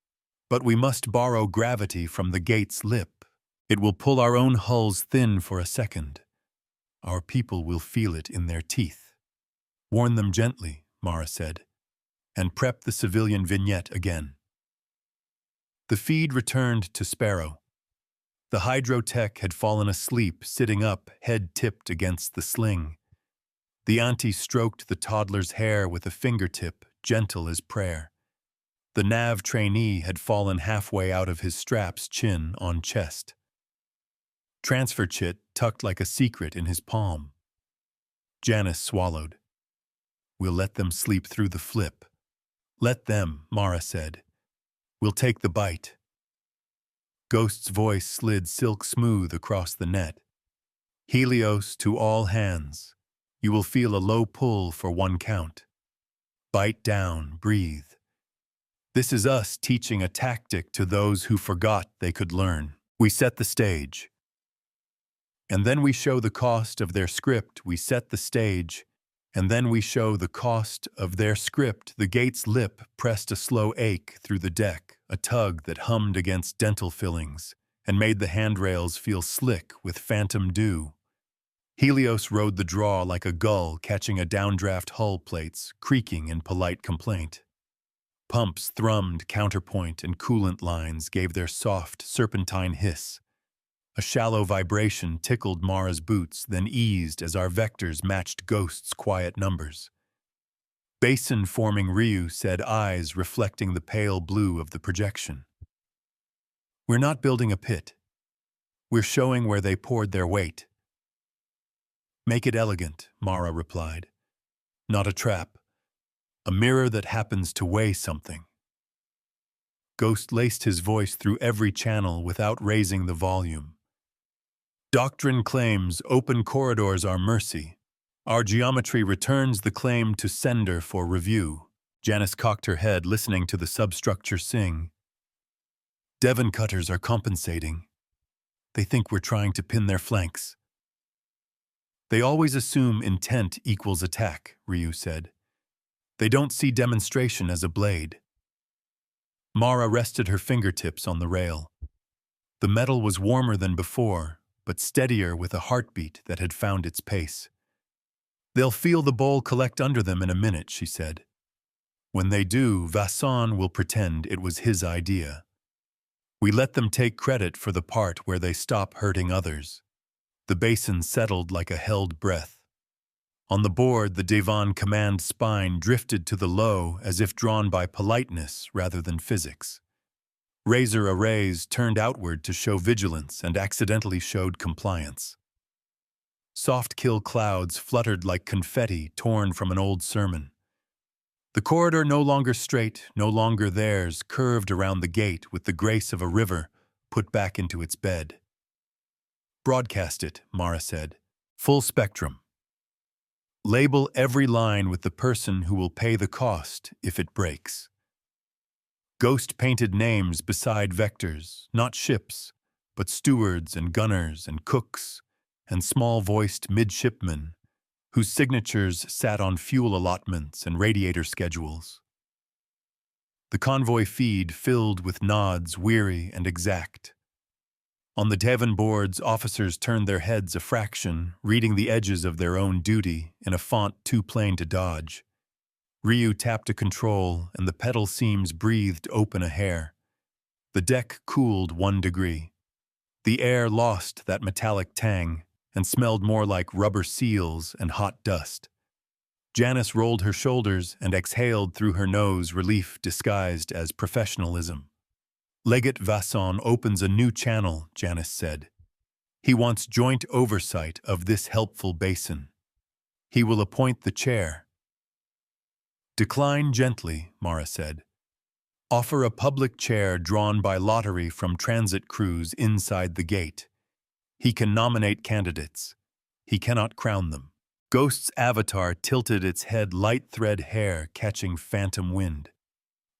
But we must borrow gravity from the gate's lip. It will pull our own hulls thin for a second. Our people will feel it in their teeth. Warn them gently, Mara said, and prep the civilian vignette again. The feed returned to Sparrow. The hydrotech had fallen asleep, sitting up, head tipped against the sling. The auntie stroked the toddler's hair with a fingertip, gentle as prayer. The nav trainee had fallen halfway out of his straps, chin on chest. Transfer chit tucked like a secret in his palm. Janice swallowed. We'll let them sleep through the flip. Let them, Mara said. We'll take the bite. Ghost's voice slid silk smooth across the net. Helios to all hands. You will feel a low pull for 1 count. Bite down, breathe. This is us teaching a tactic to those who forgot they could learn. We set the stage. And then we show the cost of their script. We set the stage. And then we show the cost of their script. The gate's lip pressed a slow ache through the deck, a tug that hummed against dental fillings and made the handrails feel slick with phantom dew. Helios rode the draw like a gull catching a downdraft hull plates, creaking in polite complaint. Pumps thrummed counterpoint and coolant lines gave their soft, serpentine hiss. A shallow vibration tickled Mara's boots, then eased as our vectors matched Ghost's quiet numbers. Basin-forming Ryu said, eyes reflecting the pale blue of the projection. We're not building a pit. We're showing where they poured their weight. Make it elegant, Mara replied. Not a trap. A mirror that happens to weigh something. Ghost laced his voice through every channel without raising the volume. Doctrine claims open corridors are mercy. Our geometry returns the claim to sender for review. Janice cocked her head, listening to the substructure sing. Devon cutters are compensating. They think we're trying to pin their flanks. They always assume intent equals attack, Ryu said. They don't see demonstration as a blade. Mara rested her fingertips on the rail. The metal was warmer than before, but steadier with a heartbeat that had found its pace. They'll feel the bowl collect under them in a minute, she said. When they do, Vasson will pretend it was his idea. We let them take credit for the part where they stop hurting others. The basin settled like a held breath. On the board, the Devon command spine drifted to the low as if drawn by politeness rather than physics. Razor arrays turned outward to show vigilance and accidentally showed compliance. Soft kill clouds fluttered like confetti torn from an old sermon. The corridor, no longer straight, no longer theirs, curved around the gate with the grace of a river put back into its bed. Broadcast it, Mara said. Full spectrum. Label every line with the person who will pay the cost if it breaks. Ghost-painted names beside vectors, not ships, but stewards and gunners and cooks and small-voiced midshipmen whose signatures sat on fuel allotments and radiator schedules. The convoy feed filled with nods, weary and exact. On the Devon boards, officers turned their heads a fraction, reading the edges of their own duty in a font too plain to dodge. Ryu tapped a control, and the pedal seams breathed open a hair. The deck cooled 1 degree. The air lost that metallic tang and smelled more like rubber seals and hot dust. Janice rolled her shoulders and exhaled through her nose, relief disguised as professionalism. Legate Vasson opens a new channel, Janice said. He wants joint oversight of this helpful basin. He will appoint the chair. Decline gently, Mara said. Offer a public chair drawn by lottery from transit crews inside the gate. He can nominate candidates. He cannot crown them. Ghost's avatar tilted its head, light thread hair catching phantom wind.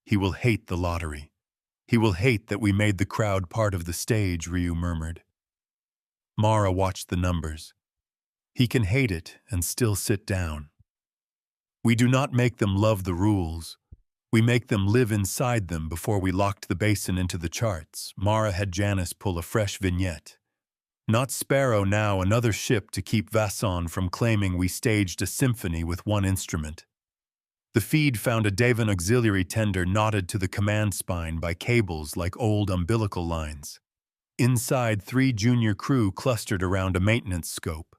He will hate the lottery. He will hate that we made the crowd part of the stage, Ryu murmured. Mara watched the numbers. He can hate it and still sit down. We do not make them love the rules. We make them live inside them. Before we locked the basin into the charts, Mara had Janice pull a fresh vignette. Not Sparrow now, another ship to keep Vasson from claiming we staged a symphony with one instrument. The feed found a Devon auxiliary tender knotted to the command spine by cables like old umbilical lines. Inside, 3 junior crew clustered around a maintenance scope.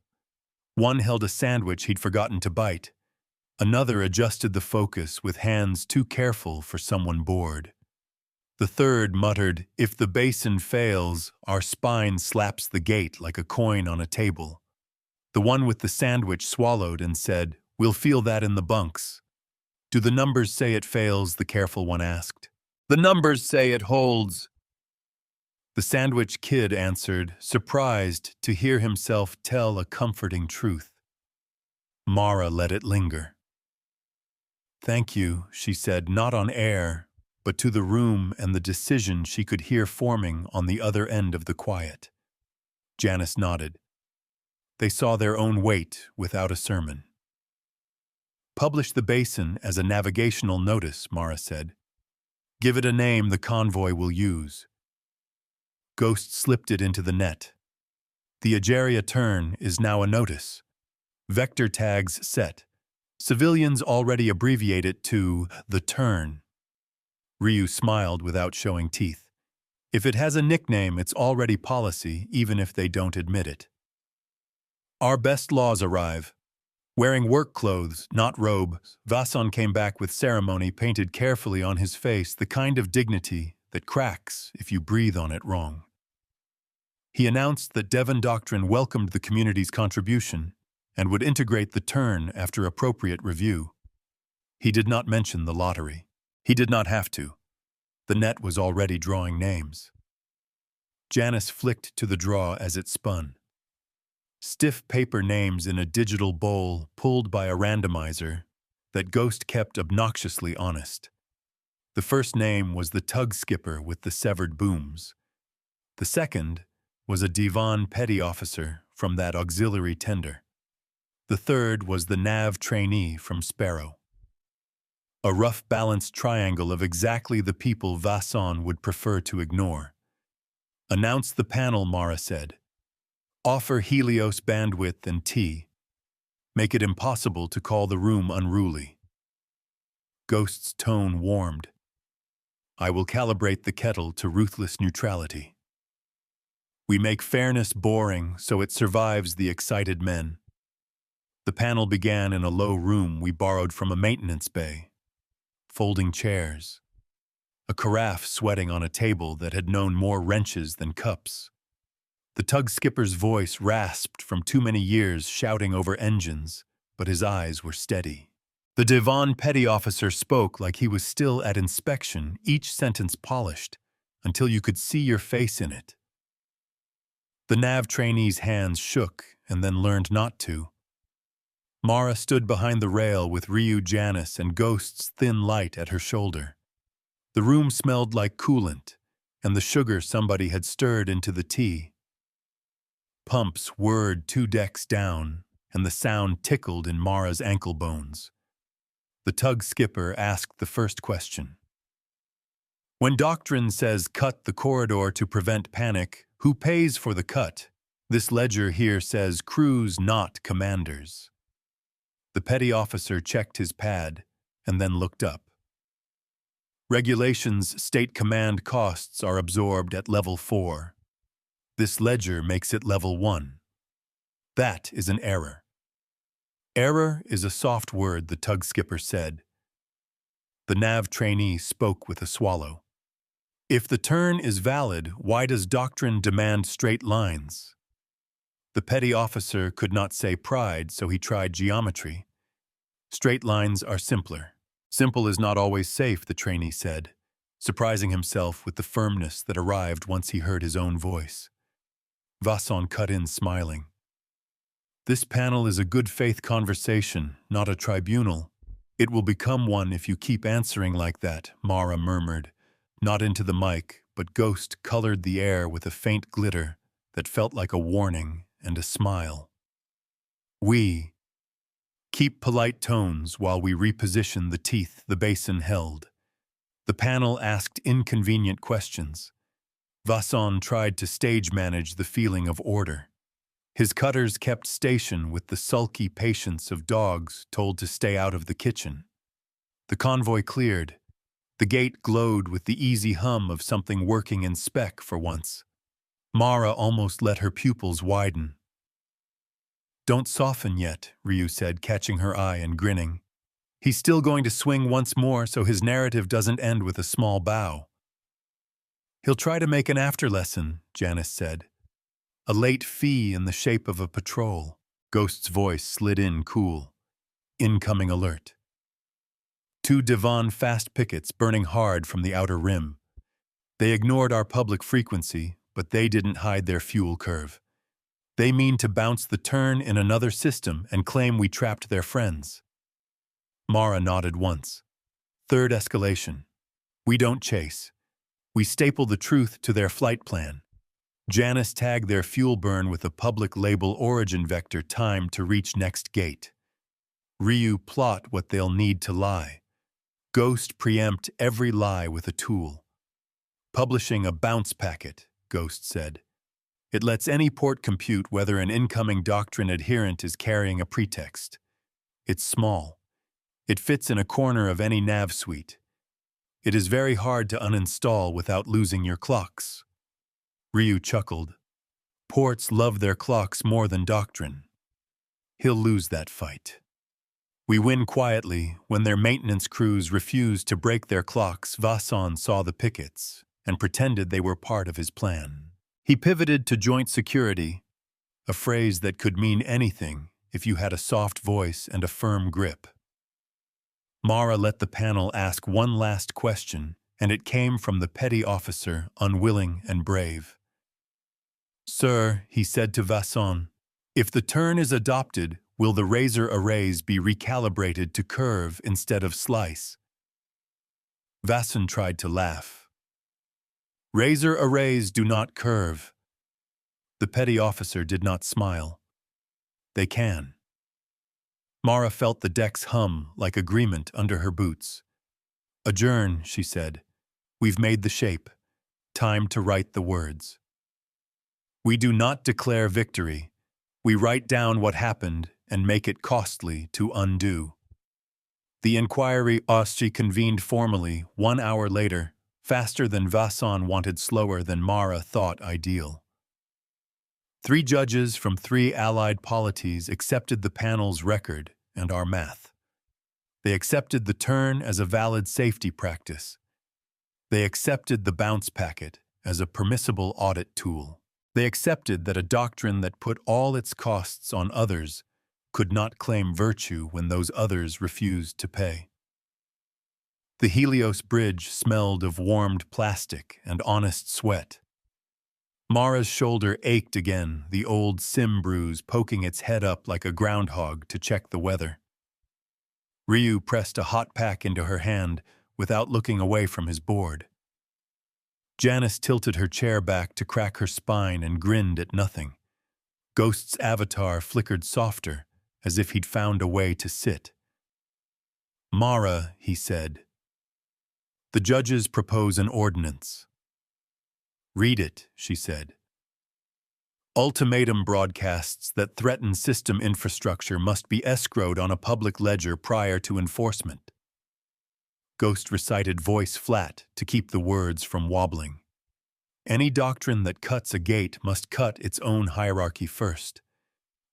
One held a sandwich he'd forgotten to bite. Another adjusted the focus with hands too careful for someone bored. The third muttered, "If the basin fails, our spine slaps the gate like a coin on a table." The one with the sandwich swallowed and said, "We'll feel that in the bunks." "Do the numbers say it fails?" the careful one asked. "The numbers say it holds." The sandwich kid answered, surprised to hear himself tell a comforting truth. Mara let it linger. "Thank you," she said, not on air, but to the room and the decision she could hear forming on the other end of the quiet. Janice nodded. They saw their own weight without a sermon. "Publish the basin as a navigational notice," Mara said. "Give it a name the convoy will use." Ghost slipped it into the net. The Ageria turn is now a notice. Vector tags set. Civilians already abbreviate it to the turn. Ryu smiled without showing teeth. If it has a nickname, it's already policy, even if they don't admit it. Our best laws arrive. Wearing work clothes, not robes, Vasson came back with ceremony painted carefully on his face, the kind of dignity that cracks if you breathe on it wrong. He announced that Devon Doctrine welcomed the community's contribution and would integrate the turn after appropriate review. He did not mention the lottery. He did not have to. The net was already drawing names. Janice flicked to the draw as it spun. Stiff paper names in a digital bowl pulled by a randomizer that Ghost kept obnoxiously honest. The first name was the tug skipper with the severed booms. The second was a Devon petty officer from that auxiliary tender. The third was the nav trainee from Sparrow. A rough balanced triangle of exactly the people Vasson would prefer to ignore. Announce the panel, Mara said. Offer Helios bandwidth and tea. Make it impossible to call the room unruly. Ghost's tone warmed. I will calibrate the kettle to ruthless neutrality. We make fairness boring so it survives the excited men. The panel began in a low room we borrowed from a maintenance bay. Folding chairs. A carafe sweating on a table that had known more wrenches than cups. The tug skipper's voice rasped from too many years shouting over engines, but his eyes were steady. The Devon petty officer spoke like he was still at inspection, each sentence polished, until you could see your face in it. The nav trainee's hands shook and then learned not to. Mara stood behind the rail with Ryu, Janice, and Ghost's thin light at her shoulder. The room smelled like coolant, and the sugar somebody had stirred into the tea. Pumps whirred 2 decks down, and the sound tickled in Mara's ankle bones. The tug skipper asked the first question. When Doctrine says cut the corridor to prevent panic, who pays for the cut? This ledger here says crews, not commanders. The petty officer checked his pad and then looked up. Regulations state command costs are absorbed at level 4. This ledger makes it level 1. That is an error. Error is a soft word, the tug skipper said. The nav trainee spoke with a swallow. If the turn is valid, why does Doctrine demand straight lines? The petty officer could not say pride, so he tried geometry. Straight lines are simpler. Simple is not always safe, the trainee said, surprising himself with the firmness that arrived once he heard his own voice. Vasson cut in, smiling. This panel is a good faith conversation, not a tribunal. It will become one if you keep answering like that, Mara murmured, not into the mic, but Ghost colored the air with a faint glitter that felt like a warning and a smile. We keep polite tones while we reposition the teeth the basin held. The panel asked inconvenient questions. Vasson tried to stage manage the feeling of order. His cutters kept station with the sulky patience of dogs told to stay out of the kitchen. The convoy cleared. The gate glowed with the easy hum of something working in spec for once. Mara almost let her pupils widen. Don't soften yet, Ryu said, catching her eye and grinning. He's still going to swing once more so his narrative doesn't end with a small bow. He'll try to make an after lesson, Janice said. A late fee in the shape of a patrol. Ghost's voice slid in cool. Incoming alert. 2 Devon fast pickets burning hard from the outer rim. They ignored our public frequency, but they didn't hide their fuel curve. They mean to bounce the turn in another system and claim we trapped their friends. Mara nodded once. 3rd escalation. We don't chase. We staple the truth to their flight plan. Janice tagged their fuel burn with a public label origin vector time to reach next gate. Ryu plot what they'll need to lie. Ghost preempt every lie with a tool. Publishing a bounce packet, Ghost said. It lets any port compute whether an incoming Doctrine adherent is carrying a pretext. It's small. It fits in a corner of any nav suite. It is very hard to uninstall without losing your clocks. Ryu chuckled. Ports love their clocks more than Doctrine. He'll lose that fight. We win quietly. When their maintenance crews refused to break their clocks, Vasson saw the pickets and pretended they were part of his plan. He pivoted to joint security, a phrase that could mean anything if you had a soft voice and a firm grip. Mara let the panel ask one last question, and it came from the petty officer, unwilling and brave. "Sir," he said to Vasson, "if the turn is adopted, will the razor arrays be recalibrated to curve instead of slice?" Vasson tried to laugh. "Razor arrays do not curve." The petty officer did not smile. "They can." Mara felt the decks hum like agreement under her boots. "Adjourn," she said. "We've made the shape. Time to write the words." We do not declare victory. We write down what happened and make it costly to undo. The inquiry Ostri convened formally 1 hour later, faster than Vasson wanted, slower than Mara thought ideal. 3 judges from 3 allied polities accepted the panel's record and our math. They accepted the turn as a valid safety practice. They accepted the bounce packet as a permissible audit tool. They accepted that a doctrine that put all its costs on others could not claim virtue when those others refused to pay. The Helios bridge smelled of warmed plastic and honest sweat. Mara's shoulder ached again, the old sim bruise poking its head up like a groundhog to check the weather. Ryu pressed a hot pack into her hand without looking away from his board. Janice tilted her chair back to crack her spine and grinned at nothing. Ghost's avatar flickered softer, as if he'd found a way to sit. "Mara," he said. "The judges propose an ordinance." "Read it," she said. "Ultimatum broadcasts that threatened system infrastructure must be escrowed on a public ledger prior to enforcement." Ghost recited voice flat to keep the words from wobbling. "Any doctrine that cuts a gate must cut its own hierarchy first.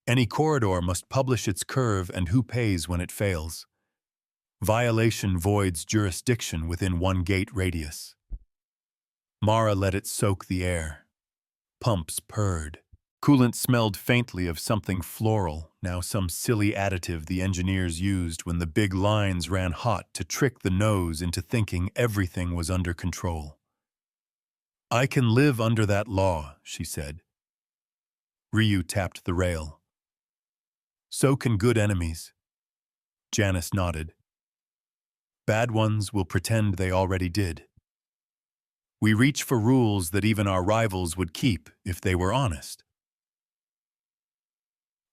Any corridor must publish its curve and who pays when it fails. Violation voids jurisdiction within 1 gate radius." Mara let it soak the air. Pumps purred. Coolant smelled faintly of something floral, now some silly additive the engineers used when the big lines ran hot to trick the nose into thinking everything was under control. "I can live under that law," she said. Ryu tapped the rail. "So can good enemies." Janice nodded. "Bad ones will pretend they already did. We reach for rules that even our rivals would keep if they were honest."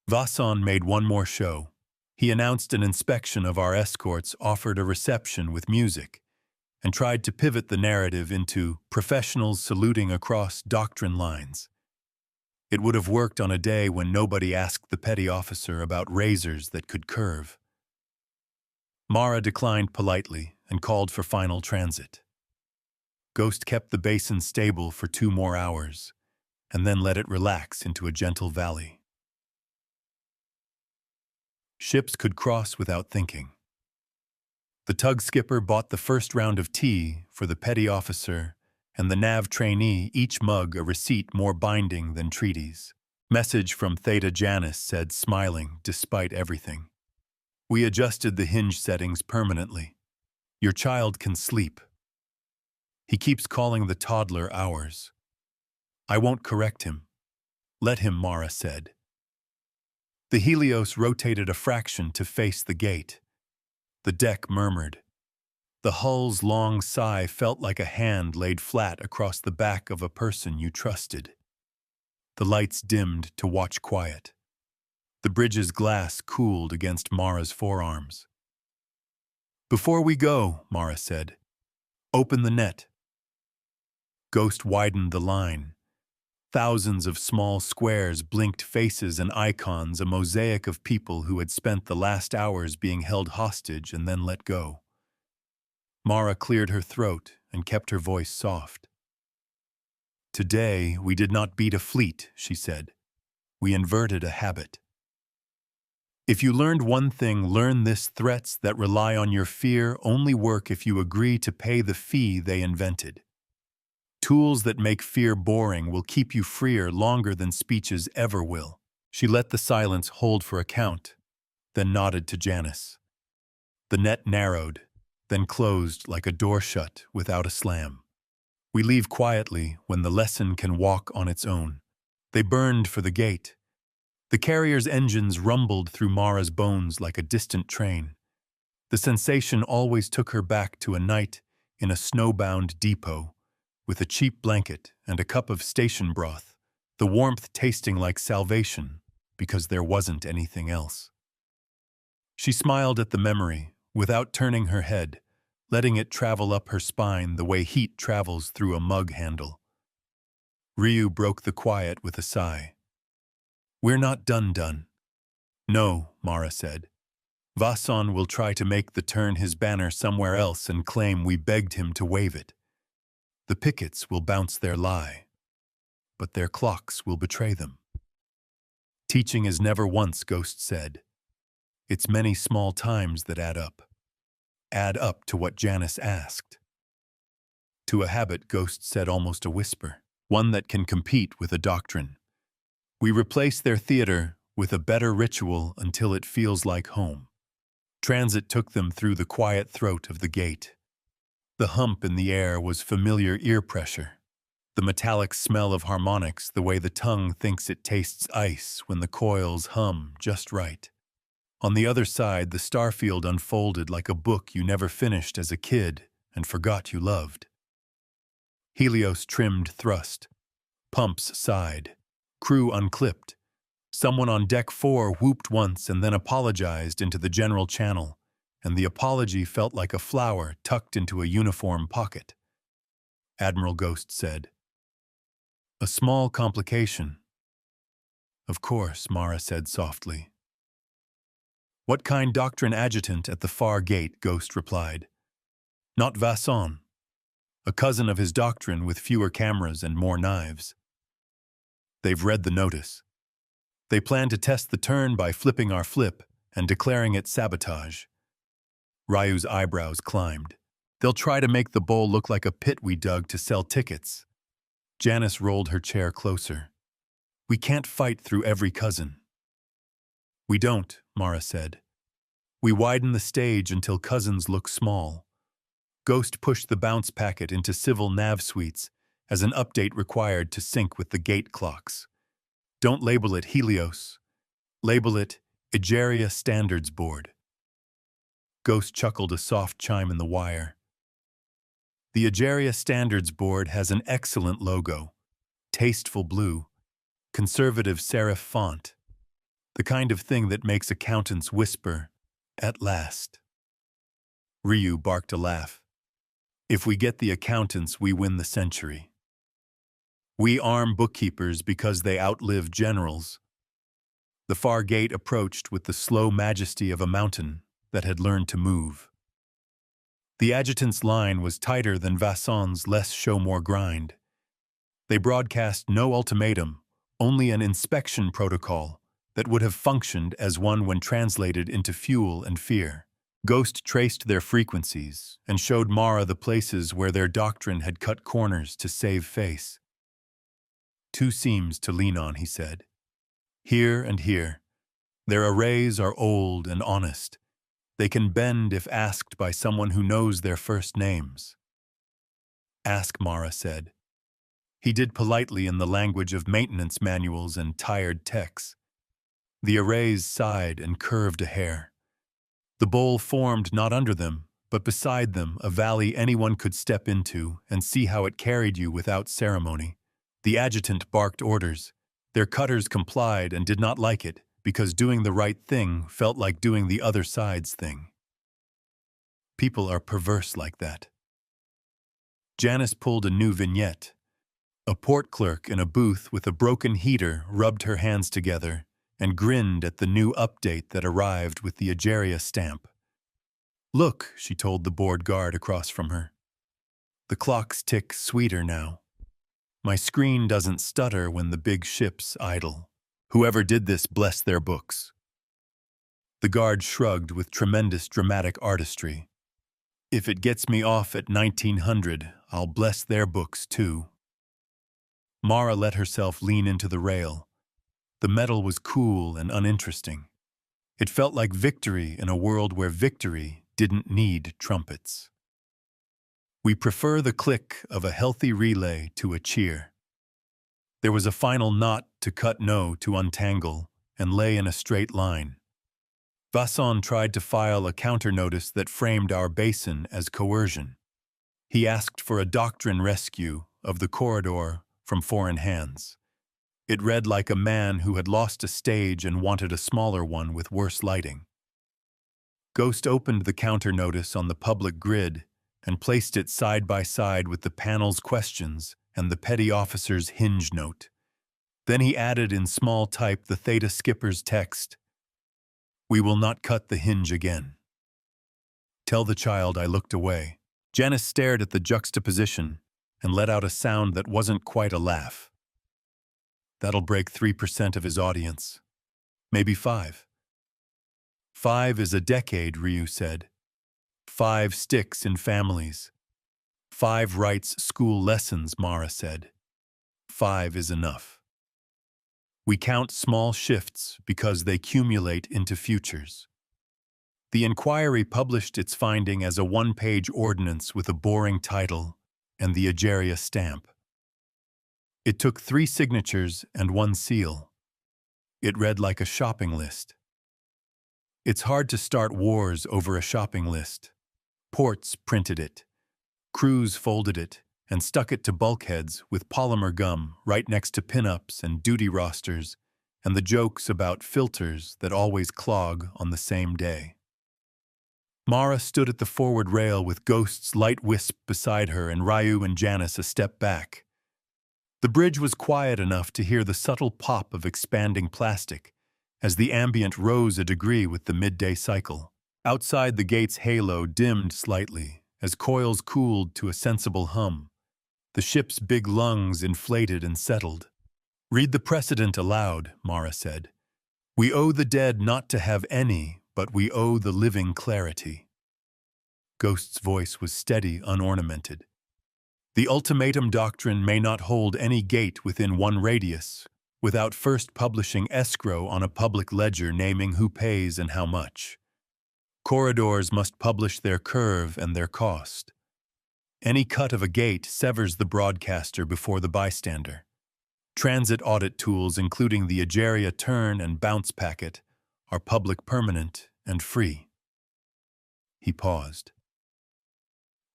Vasson made one more show. He announced an inspection of our escorts, offered a reception with music, and tried to pivot the narrative into professionals saluting across doctrine lines. It would have worked on a day when nobody asked the petty officer about razors that could curve. Mara declined politely and called for final transit. Ghost kept the basin stable for 2 more hours, and then let it relax into a gentle valley. Ships could cross without thinking. The tug skipper bought the first round of tea for the petty officer and the nav trainee, each mug a receipt more binding than treaties. Message from Theta Janice said, smiling despite everything. "We adjusted the hinge settings permanently. Your child can sleep. He keeps calling the toddler ours. I won't correct him. Let him," Mara said. The Helios rotated a fraction to face the gate. The deck murmured. The hull's long sigh felt like a hand laid flat across the back of a person you trusted. The lights dimmed to watch quiet. The bridge's glass cooled against Mara's forearms. "Before we go," Mara said, "open the net." Ghost widened the line. Thousands of small squares blinked faces and icons, a mosaic of people who had spent the last hours being held hostage and then let go. Mara cleared her throat and kept her voice soft. "Today, we did not beat a fleet," she said. "We inverted a habit. If you learned one thing, learn this: threats that rely on your fear only work if you agree to pay the fee they invented. Tools that make fear boring will keep you freer longer than speeches ever will. She let the silence hold for a count, then nodded to Janice. The net narrowed, then closed like a door shut without a slam. We leave quietly when the lesson can walk on its own. They burned for the gate. The carrier's engines rumbled through Mara's bones like a distant train. The sensation always took her back to a night in a snowbound depot, with a cheap blanket and a cup of station broth, the warmth tasting like salvation because there wasn't anything else. She smiled at the memory, without turning her head, letting it travel up her spine the way heat travels through a mug handle. Ryu broke the quiet with a sigh. "We're not done. "No," Mara said. "Vasson will try to make the turn his banner somewhere else and claim we begged him to wave it. The pickets will bounce their lie, but their clocks will betray them." "Teaching is never once," Ghost said. "It's many small times that add up. Add up to what Janice asked." "To a habit," Ghost said, almost a whisper. "One that can compete with a doctrine. We replace their theater with a better ritual until it feels like home." Transit took them through the quiet throat of the gate. The hump in the air was familiar ear pressure. The metallic smell of harmonics, the way the tongue thinks it tastes ice when the coils hum just right. On the other side, the starfield unfolded like a book you never finished as a kid and forgot you loved. Helios trimmed thrust. Pumps sighed. Crew unclipped. Someone on deck 4 whooped once and then apologized into the general channel, and the apology felt like a flower tucked into a uniform pocket. Admiral Ghost said, "A small complication." "Of course," Mara said softly. "What kind doctrine adjutant at the far gate?" Ghost replied. "Not Vasson. A cousin of his doctrine with fewer cameras and more knives." "They've read the notice. They plan to test the turn by flipping our flip and declaring it sabotage." Ryu's eyebrows climbed. "They'll try to make the bowl look like a pit we dug to sell tickets." Janice rolled her chair closer. "We can't fight through every cousin." "We don't," Mara said. "We widen the stage until cousins look small." Ghost pushed the bounce packet into civil nav suites as an update required to sync with the gate clocks. "Don't label it Helios. Label it Egeria Standards Board." Ghost chuckled a soft chime in the wire. "The Egeria Standards Board has an excellent logo. Tasteful blue. Conservative serif font. The kind of thing that makes accountants whisper, 'At last.'" Ryu barked a laugh. "If we get the accountants, we win the century. We arm bookkeepers because they outlive generals." The far gate approached with the slow majesty of a mountain that had learned to move. The adjutant's line was tighter than Vasson's less show more grind. They broadcast no ultimatum, only an inspection protocol that would have functioned as one when translated into fuel and fear. Ghost traced their frequencies and showed Mara the places where their doctrine had cut corners to save face. "Two seams to lean on," he said. "Here and here. Their arrays are old and honest. They can bend if asked by someone who knows their first names." "Ask," Mara said. He did politely in the language of maintenance manuals and tired techs. The arrays sighed and curved a hair. The bowl formed not under them, but beside them, a valley anyone could step into and see how it carried you without ceremony. The adjutant barked orders. Their cutters complied and did not like it, because doing the right thing felt like doing the other side's thing. People are perverse like that. Janice pulled a new vignette. A port clerk in a booth with a broken heater rubbed her hands together and grinned at the new update that arrived with the Egeria stamp. "Look," she told the board guard across from her. "The clocks tick sweeter now. My screen doesn't stutter when the big ships idle. Whoever did this bless their books." The guard shrugged with tremendous dramatic artistry. If it gets me off at 1900, I'll bless their books too. Mara let herself lean into the rail. The metal was cool and uninteresting. It felt like victory in a world where victory didn't need trumpets. We prefer the click of a healthy relay to a cheer. There was a final knot to cut, no to untangle, and lay in a straight line. Vasson tried to file a counter-notice that framed our basin as coercion. He asked for a doctrine rescue of the corridor from foreign hands. It read like a man who had lost a stage and wanted a smaller one with worse lighting. Ghost opened the counter-notice on the public grid and placed it side by side with the panel's questions and the petty officer's hinge note. Then he added in small type the Theta skipper's text, "We will not cut the hinge again." Tell the child I looked away. Janice stared at the juxtaposition and let out a sound that wasn't quite a laugh. That'll break 3% of his audience. Maybe 5. 5 is a decade, Ryu said. 5 sticks in families. 5 writes school lessons, Mara said. 5 is enough. We count small shifts because they accumulate into futures. The inquiry published its finding as a one-page ordinance with a boring title and the Ageria stamp. It took 3 signatures and 1 seal. It read like a shopping list. It's hard to start wars over a shopping list. Ports printed it. Crews folded it and stuck it to bulkheads with polymer gum right next to pinups and duty rosters and the jokes about filters that always clog on the same day. Mara stood at the forward rail with Ghost's light wisp beside her and Ryu and Janice a step back. The bridge was quiet enough to hear the subtle pop of expanding plastic as the ambient rose a degree with the midday cycle. Outside, the gate's halo dimmed slightly as coils cooled to a sensible hum. The ship's big lungs inflated and settled. "Read the precedent aloud," Mara said. "We owe the dead not to have any, but we owe the living clarity." Ghost's voice was steady, unornamented. "The ultimatum doctrine may not hold any gate within 1 radius without first publishing escrow on a public ledger naming who pays and how much. Corridors must publish their curve and their cost. Any cut of a gate severs the broadcaster before the bystander. Transit audit tools, including the Ageria turn and bounce packet, are public permanent and free." He paused.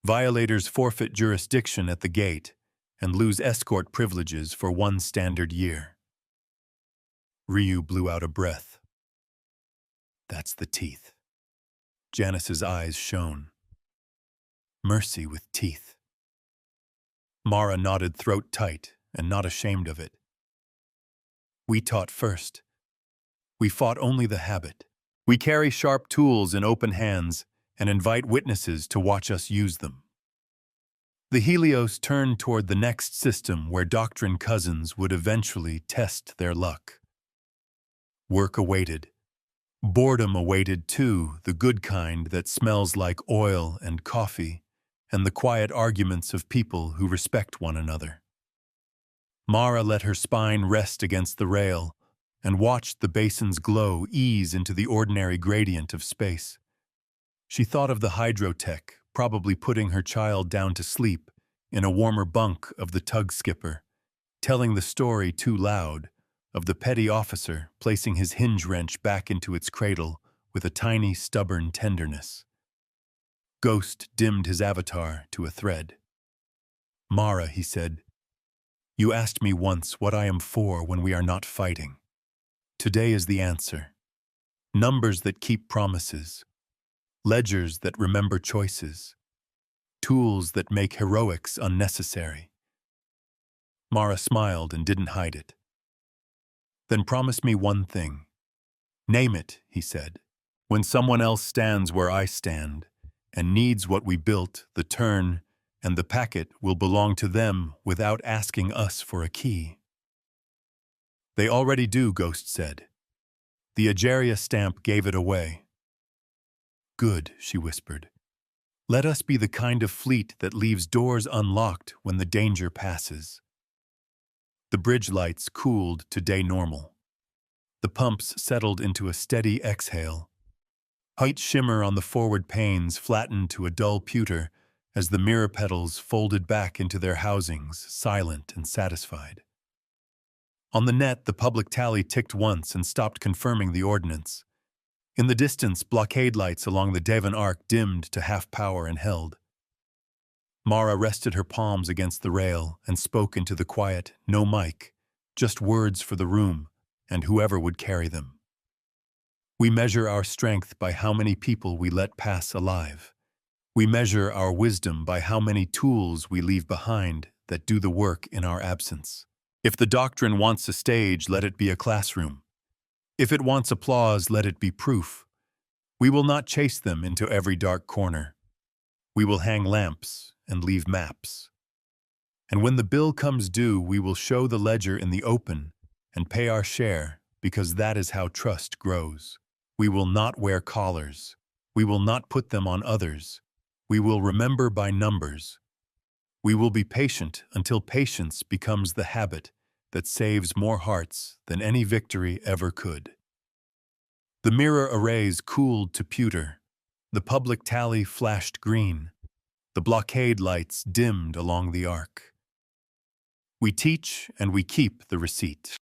"Violators forfeit jurisdiction at the gate and lose escort privileges for 1 standard year." Ryu blew out a breath. "That's the teeth." Janice's eyes shone. Mercy with teeth. Mara nodded, throat tight and not ashamed of it. "We taught first. We fought only the habit. We carry sharp tools in open hands and invite witnesses to watch us use them." The Helios turned toward the next system where doctrine cousins would eventually test their luck. Work awaited. Boredom awaited too, the good kind that smells like oil and coffee, and the quiet arguments of people who respect one another. Mara let her spine rest against the rail and watched the basin's glow ease into the ordinary gradient of space. She thought of the hydrotech, probably putting her child down to sleep in a warmer bunk of the tug skipper, telling the story too loud of the petty officer placing his hinge wrench back into its cradle with a tiny, stubborn tenderness. Ghost dimmed his avatar to a thread. "Mara," he said, "you asked me once what I am for when we are not fighting. Today is the answer. Numbers that keep promises. Ledgers that remember choices. Tools that make heroics unnecessary." Mara smiled and didn't hide it. "Then promise me one thing." "Name it," he said. "When someone else stands where I stand and needs what we built, the turn and the packet will belong to them without asking us for a key." "They already do," Ghost said. "The Ageria stamp gave it away." "Good," she whispered. Let us be the kind of fleet that leaves doors unlocked when the danger passes. The bridge lights cooled to day normal. The pumps settled into a steady exhale. White shimmer on the forward panes flattened to a dull pewter as the mirror petals folded back into their housings, silent and satisfied. On the net, the public tally ticked once and stopped confirming the ordnance. In the distance, blockade lights along the Devon Arc dimmed to half power and held. Mara rested her palms against the rail and spoke into the quiet, no mic, just words for the room and whoever would carry them. We measure our strength by how many people we let pass alive. We measure our wisdom by how many tools we leave behind that do the work in our absence. If the doctrine wants a stage, let it be a classroom. If it wants applause, let it be proof. We will not chase them into every dark corner. We will hang lamps and leave maps. And when the bill comes due, we will show the ledger in the open and pay our share, because that is how trust grows. We will not wear collars. We will not put them on others. We will remember by numbers. We will be patient until patience becomes the habit that saves more hearts than any victory ever could. The mirror arrays cooled to pewter. The public tally flashed green. The blockade lights dimmed along the arc. We teach and we keep the receipt.